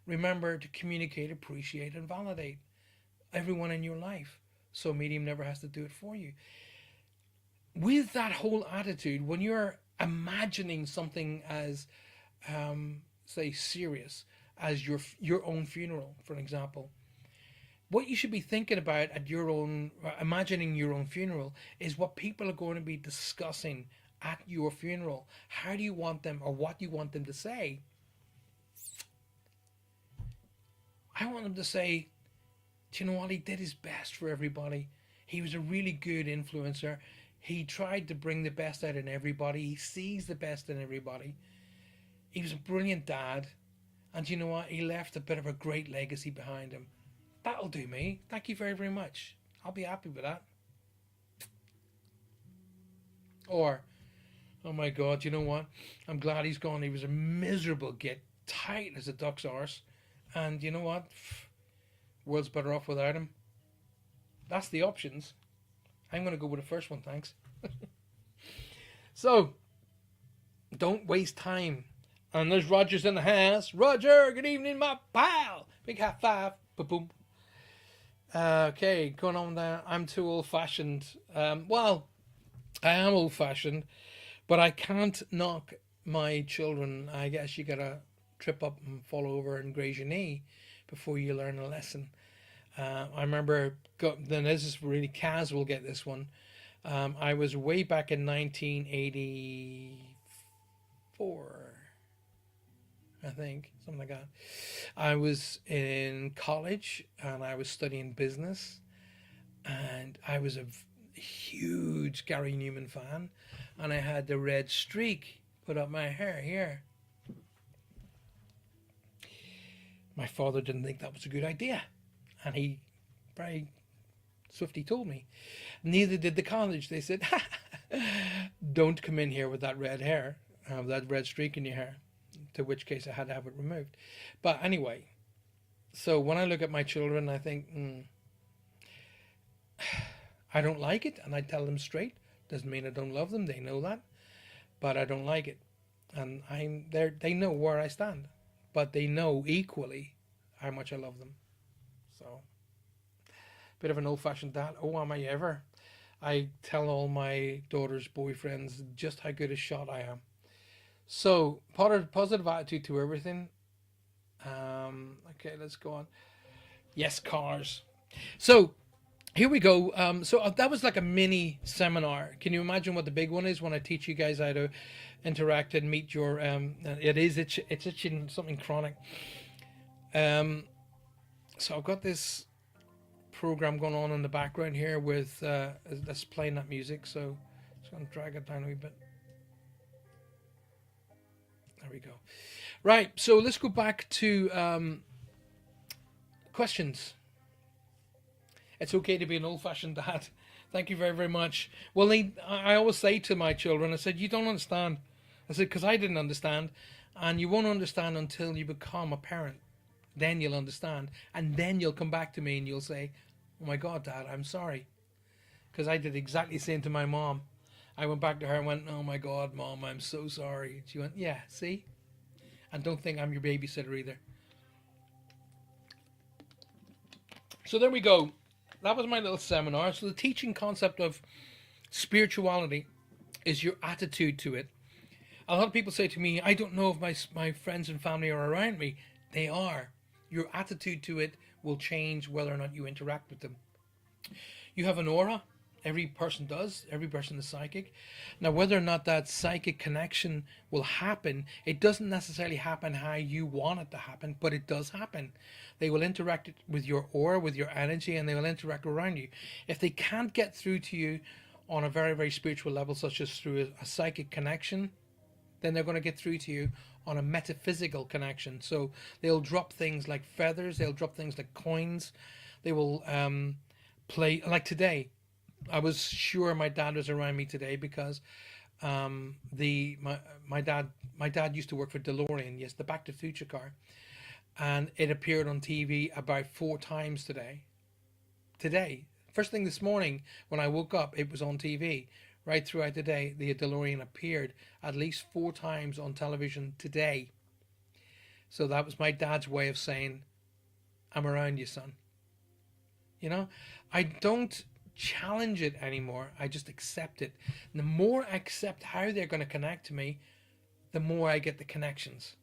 remember to communicate, appreciate, and validate everyone in your life. So Medium never has to do it for you. With that whole attitude, when you're imagining something as, say, serious as your own funeral, for example, what you should be thinking about imagining your own funeral is what people are going to be discussing at your funeral. How do you want them, or what do you want them to say? I want them to say, do you know what? He did his best for everybody. He was a really good influencer. He tried to bring the best out in everybody. He sees the best in everybody. He was a brilliant dad. And you know what? He left a bit of a great legacy behind him. That'll do me. Thank you very, very much. I'll be happy with that. Or, oh my God, you know what? I'm glad he's gone. He was a miserable git, tight as a duck's arse. And you know what? World's better off without him. That's the options. I'm going to go with the first one, thanks. So, Don't waste time. And there's Roger's in the house. Roger, good evening, my pal. Big high five. Boom, boom. Okay, going on there. I'm too old-fashioned. Well, I am old-fashioned, but I can't knock my children. I guess you gotta trip up and fall over and graze your knee before you learn a lesson. I remember, then this is really Kaz will get this one. I was way back in 1984, I think, something like that. I was in college and I was studying business, and I was a huge Gary Newman fan, and I had the red streak put up my hair here. My father didn't think that was a good idea, and he very swiftly told me. Neither did the college. They said, don't come in here with that red hair, that red streak in your hair, to which case I had to have it removed. But anyway, so when I look at my children, I think, I don't like it, and I tell them straight. Doesn't mean I don't love them, they know that, but I don't like it. And they know where I stand, but they know equally how much I love them. So, bit of an old-fashioned dad. Oh, am I ever? I tell all my daughter's boyfriends just how good a shot I am. So, positive attitude to everything. Okay, let's go on. Yes, cars. So, here we go. That was like a mini seminar. Can you imagine what the big one is when I teach you guys how to interact and meet your? It's itching, something chronic. So I've got this program going on in the background here with that's playing that music. So just gonna drag it down a wee bit. There we go. Right. So let's go back to questions. It's okay to be an old-fashioned dad. Thank you very, very much. Well, I always say to my children, I said, you don't understand. I said, because I didn't understand. And you won't understand until you become a parent. Then you'll understand. And then you'll come back to me and you'll say, oh my God, Dad, I'm sorry. Because I did exactly the same to my mom. I went back to her and went, oh my God, Mom, I'm so sorry. She went, yeah, see? And don't think I'm your babysitter either. So there we go. That was my little seminar. So the teaching concept of spirituality is your attitude to it. A lot of people say to me, I don't know if my friends and family are around me. They are. Your attitude to it will change whether or not you interact with them. You have an aura. Every person does. Every person is psychic. Now, whether or not that psychic connection will happen, it doesn't necessarily happen how you want it to happen, but it does happen. They will interact with your aura, with your energy, and they will interact around you. If they can't get through to you on a very, very spiritual level, such as through a psychic connection, then they're going to get through to you on a metaphysical connection. So they'll drop things like feathers, they'll drop things like coins, they will play, like today. I was sure my dad was around me today because my dad used to work for DeLorean, yes, the Back to the Future car, and it appeared on TV about 4 times today. First thing this morning when I woke up, it was on TV. Right throughout the day, the DeLorean appeared at least 4 times on television today. So that was my dad's way of saying, I'm around you, son. You know, I don't challenge it anymore. I just accept it. And the more I accept how they're going to connect to me, the more I get the connections.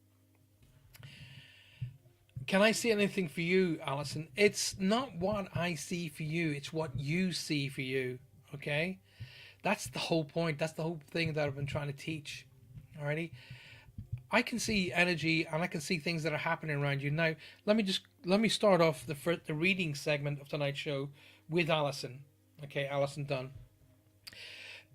Can I see anything for you, Alison? It's not what I see for you. It's what you see for you. Okay? That's the whole point. That's the whole thing that I've been trying to teach. Alrighty? I can see energy and I can see things that are happening around you. Now, let me start off the reading segment of tonight's show with Alison. Okay, Alison Dunn.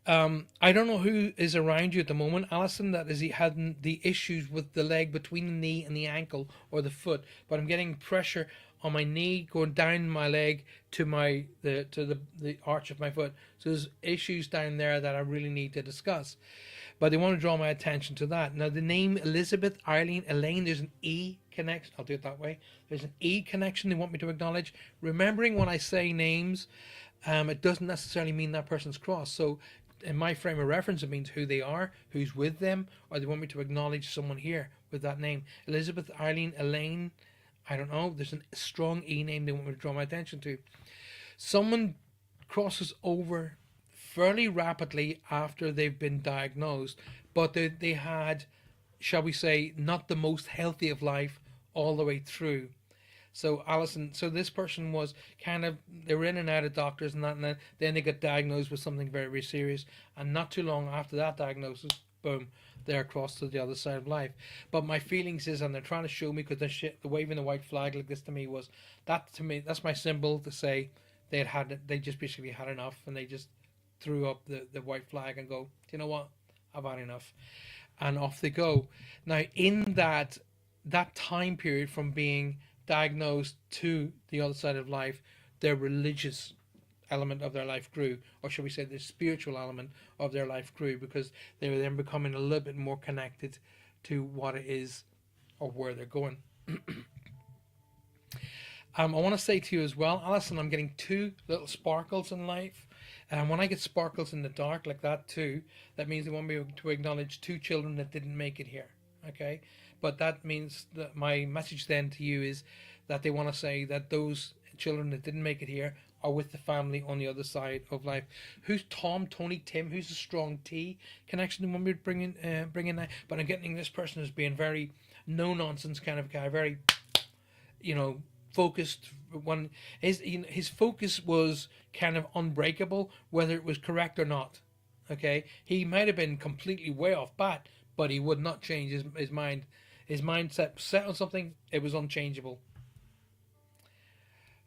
I don't know who is around you at the moment, Alison, that is having the issues with the leg between the knee and the ankle or the foot, but I'm getting pressure on my knee going down my leg to the arch of my foot. So there's issues down there that I really need to discuss. But they want to draw my attention to that. Now the name Elizabeth, Eileen, Elaine, there's an E connection. I'll do it that way. There's an E connection they want me to acknowledge. Remembering when I say names, it doesn't necessarily mean that person's crossed. So in my frame of reference, it means who they are, who's with them, or they want me to acknowledge someone here with that name. Elizabeth, Eileen, Elaine, I don't know. There's a strong E name they want me to draw my attention to. Someone crosses over fairly rapidly after they've been diagnosed, but they had, shall we say, not the most healthy of life all the way through. So Alison, so this person was kind of, they were in and out of doctors and that, and then they got diagnosed with something very, very serious, and not too long after that diagnosis, boom, they're across to the other side of life. But my feelings is, and they're trying to show me, because the waving the white flag like this to me was, that to me, that's my symbol to say they just basically had enough, and they just threw up the white flag and go, you know what, I've had enough, and off they go. Now in that time period from being diagnosed to the other side of life, their religious element of their life grew, or should we say the spiritual element of their life grew, because they were then becoming a little bit more connected to what it is or where they're going. I want to say to you as well, Alison, I'm getting two little sparkles in life. And when I get sparkles in the dark like that too, that means they want me to acknowledge two children that didn't make it here. Okay? But that means that my message then to you is that they want to say that those children that didn't make it here are with the family on the other side of life. Who's Tom, Tony, Tim? Who's the strong T connection? When we're bringing that, but I'm getting this person as being very no nonsense kind of guy, very, focused. One his focus was kind of unbreakable, whether it was correct or not. Okay, he might have been completely way off bat, but he would not change his mind. His mindset set on something, it was unchangeable.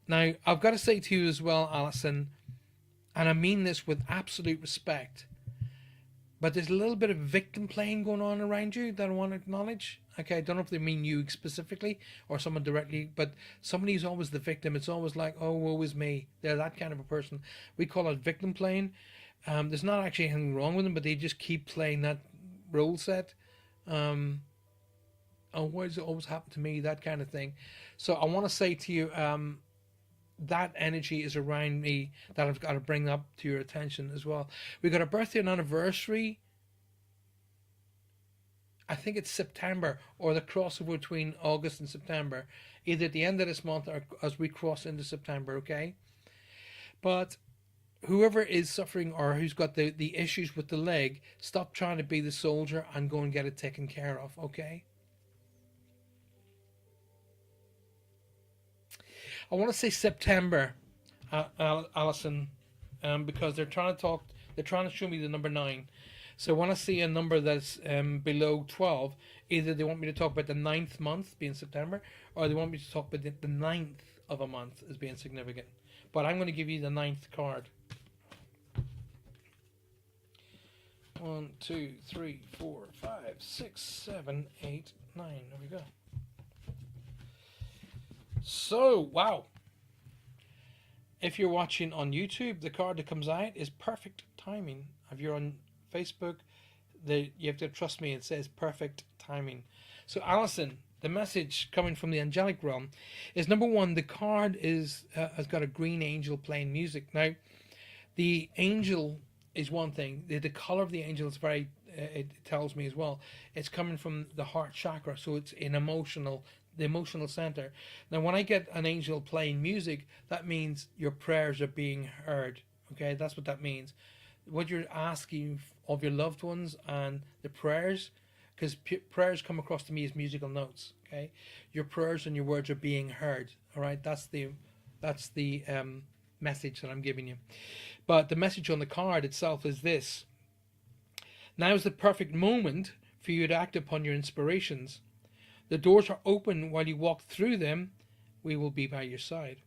Now, I've got to say to you as well, Alison, and I mean this with absolute respect, but there's a little bit of victim playing going on around you that I want to acknowledge. Okay, I don't know if they mean you specifically or someone directly, but somebody's always the victim. It's always like, oh, woe is me. They're that kind of a person. We call it victim playing. There's not actually anything wrong with them, but they just keep playing that role set. Oh, why does it always happen to me? That kind of thing. So I want to say to you, that energy is around me that I've got to bring up to your attention as well. We got a birthday and anniversary. I think it's September, or the crossover between August and September, either at the end of this month or as we cross into September. Okay, but whoever is suffering or who's got the issues with the leg, stop trying to be the soldier and go and get it taken care of. Okay. I want to say September, Alison, because they're trying to talk. They're trying to show me the number 9. So I want to see a number that's below 12. Either they want me to talk about the 9th month being September, or they want me to talk about the 9th of a month as being significant. But I'm going to give you the 9th card. 1, 2, 3, 4, 5, 6, 7, 8, 9. There we go. So, wow. If you're watching on YouTube, the card that comes out is perfect timing. If you're on Facebook, you have to trust me, it says perfect timing. So, Alison, the message coming from the angelic realm is, number one, the card has got a green angel playing music. Now, the angel is one thing. The color of the angel is very, it tells me as well, it's coming from the heart chakra, so it's the emotional center. Now, when I get an angel playing music, that means your prayers are being heard. Okay, that's what that means. What you're asking of your loved ones and the prayers, because prayers come across to me as musical notes. Okay, your prayers and your words are being heard. All right, that's the message that I'm giving you. But the message on the card itself is this: now is the perfect moment for you to act upon your inspirations. The doors are open while you walk through them. We will be by your side.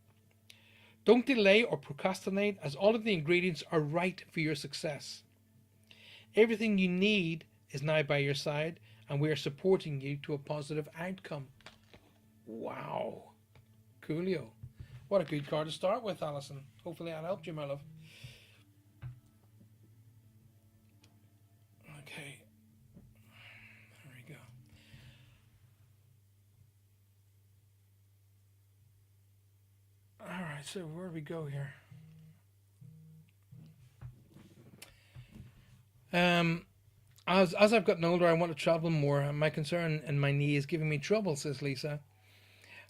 Don't delay or procrastinate, as all of the ingredients are right for your success. Everything you need is now by your side, and we are supporting you to a positive outcome. Wow. Coolio. What a good card to start with, Alison. Hopefully that helped you, my love. Okay. There we go. Alright, so where do we go here? Um, as I've gotten older, I want to travel more, and my concern in my knee is giving me trouble, says Lisa.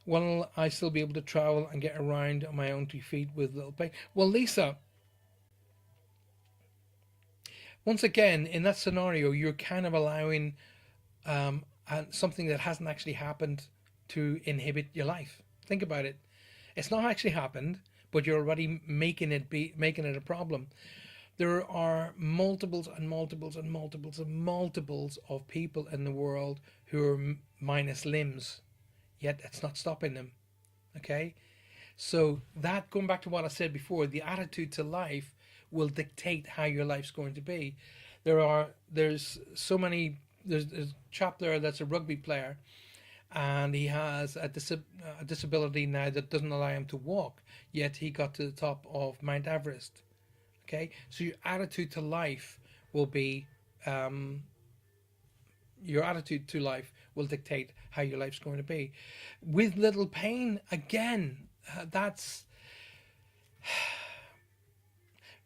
Will I still be able to travel and get around on my own 2 feet with little pain? Well, Lisa, once again, in that scenario, you're kind of allowing something that hasn't actually happened to inhibit your life. Think about it. It's not actually happened, but you're already making it a problem. There are multiples and multiples and multiples and multiples of people in the world who are minus limbs, yet it's not stopping them. Okay, so that, going back to what I said before, the attitude to life will dictate how your life's going to be. There's so many. There's a chap there that's a rugby player, and he has a disability now that doesn't allow him to walk. Yet he got to the top of Mount Everest. Okay, so your attitude to life will be um, your attitude to life will dictate how your life's going to be. With little pain, again, that's,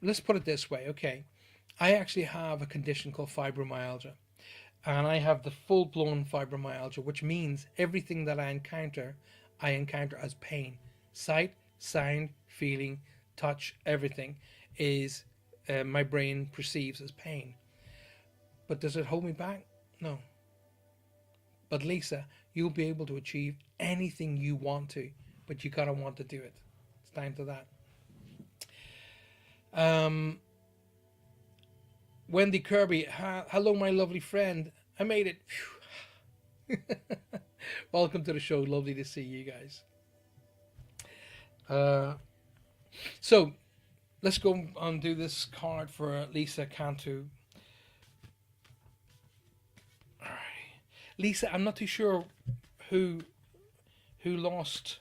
let's put it this way. Okay, I actually have a condition called fibromyalgia, and I have the full blown fibromyalgia, which means everything that I encounter as pain. Sight, sound, feeling, touch, everything is my brain perceives as pain. But does it hold me back? No. But Lisa, you'll be able to achieve anything you want to, but you gotta want to do it. It's down to that. Um, Wendy Kirby, hello, my lovely friend. I made it. Welcome to the show. Lovely to see you guys. Uh, so let's go and do this card for Lisa Cantu. All right, Lisa. I'm not too sure who lost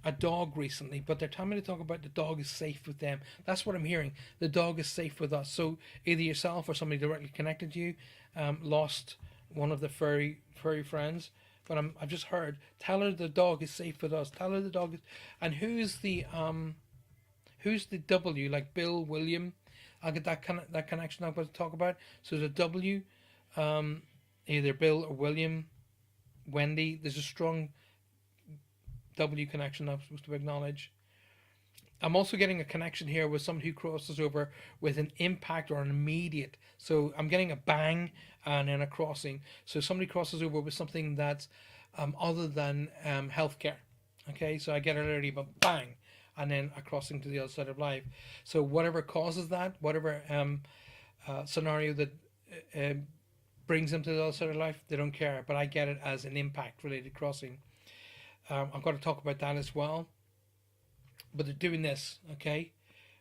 a dog recently, but they're telling me to talk about the dog is safe with them. That's what I'm hearing. The dog is safe with us. So either yourself or somebody directly connected to you lost one of the furry friends. But I've just heard. Tell her the dog is safe with us. Tell her the dog is. And who's the W, like Bill, William? I'll get that connection I'm going to talk about. So there's a W, either Bill or William, Wendy. There's a strong W connection I'm supposed to acknowledge. I'm also getting a connection here with somebody who crosses over with an impact or an immediate. So I'm getting a bang and then a crossing. So somebody crosses over with something that's other than healthcare. Okay, so I get it already, but bang, and then a crossing to the other side of life. So whatever causes that, whatever scenario that brings them to the other side of life, they don't care. But I get it as an impact related crossing. I'm going to talk about that as well. But they're doing this, okay?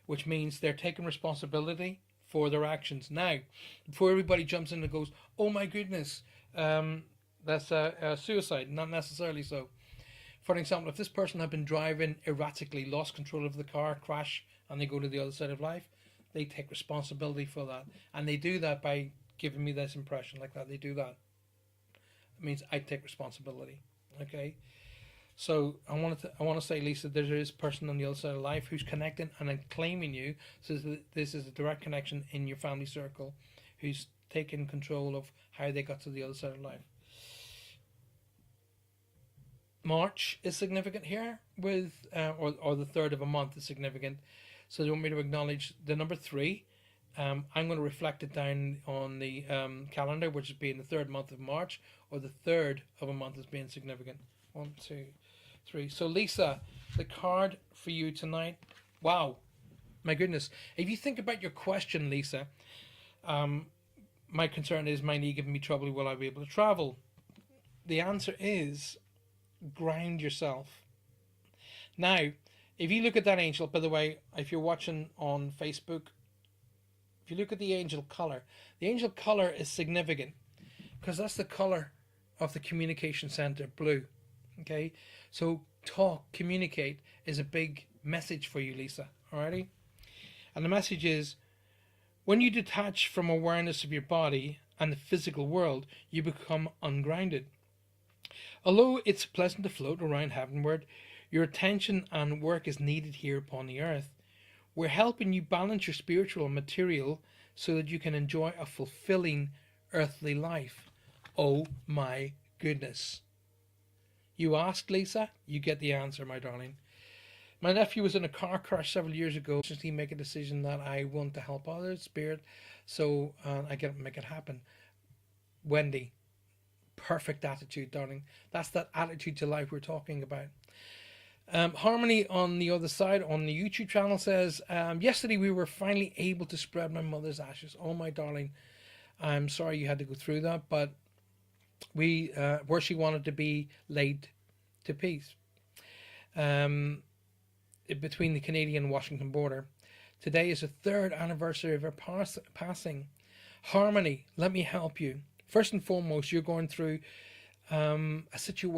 Which means they're taking responsibility for their actions. Now, before everybody jumps in and goes, oh my goodness, that's a suicide. Not necessarily so. For example, if this person had been driving erratically, lost control of the car, crash, and they go to the other side of life, they take responsibility for that. And they do that by giving me this impression like that. They do that. It means I take responsibility, okay? So I want to say, Lisa, there's this person on the other side of life who's connecting and then claiming you. So this is a direct connection in your family circle, who's taking control of how they got to the other side of life. March is significant here with, or the third of a month is significant. So they want me to acknowledge the number 3. I'm going to reflect it down on the calendar, which is being the third month of March, or the third of a month as being significant. 1, 2, 3. So Lisa, the card for you tonight. Wow, my goodness. If you think about your question, Lisa, my concern is my knee giving me trouble. Will I be able to travel? The answer is ground yourself. Now, if you look at that angel, by the way, if you're watching on Facebook, if you look at the angel color is significant because that's the color of the communication center, blue. Okay, so talk, communicate is a big message for you, Lisa. Alrighty, and the message is when you detach from awareness of your body and the physical world, you become ungrounded. Although it's pleasant to float around heavenward, your attention and work is needed here upon the earth. We're helping you balance your spiritual and material so that you can enjoy a fulfilling earthly life. Oh my goodness. You ask, Lisa, you get the answer, my darling. My nephew was in a car crash several years ago. He make a decision that I want to help others, Spirit, so I can make it happen. Wendy, perfect attitude, darling. That's that attitude to life we're talking about. Harmony on the other side on the YouTube channel says, yesterday we were finally able to spread my mother's ashes. Oh, my darling, I'm sorry you had to go through that, but we where she wanted to be laid to peace. Between the Canadian and Washington border. Today is the 3rd anniversary of her passing. Harmony, let me help you. First and foremost, you're going through a situation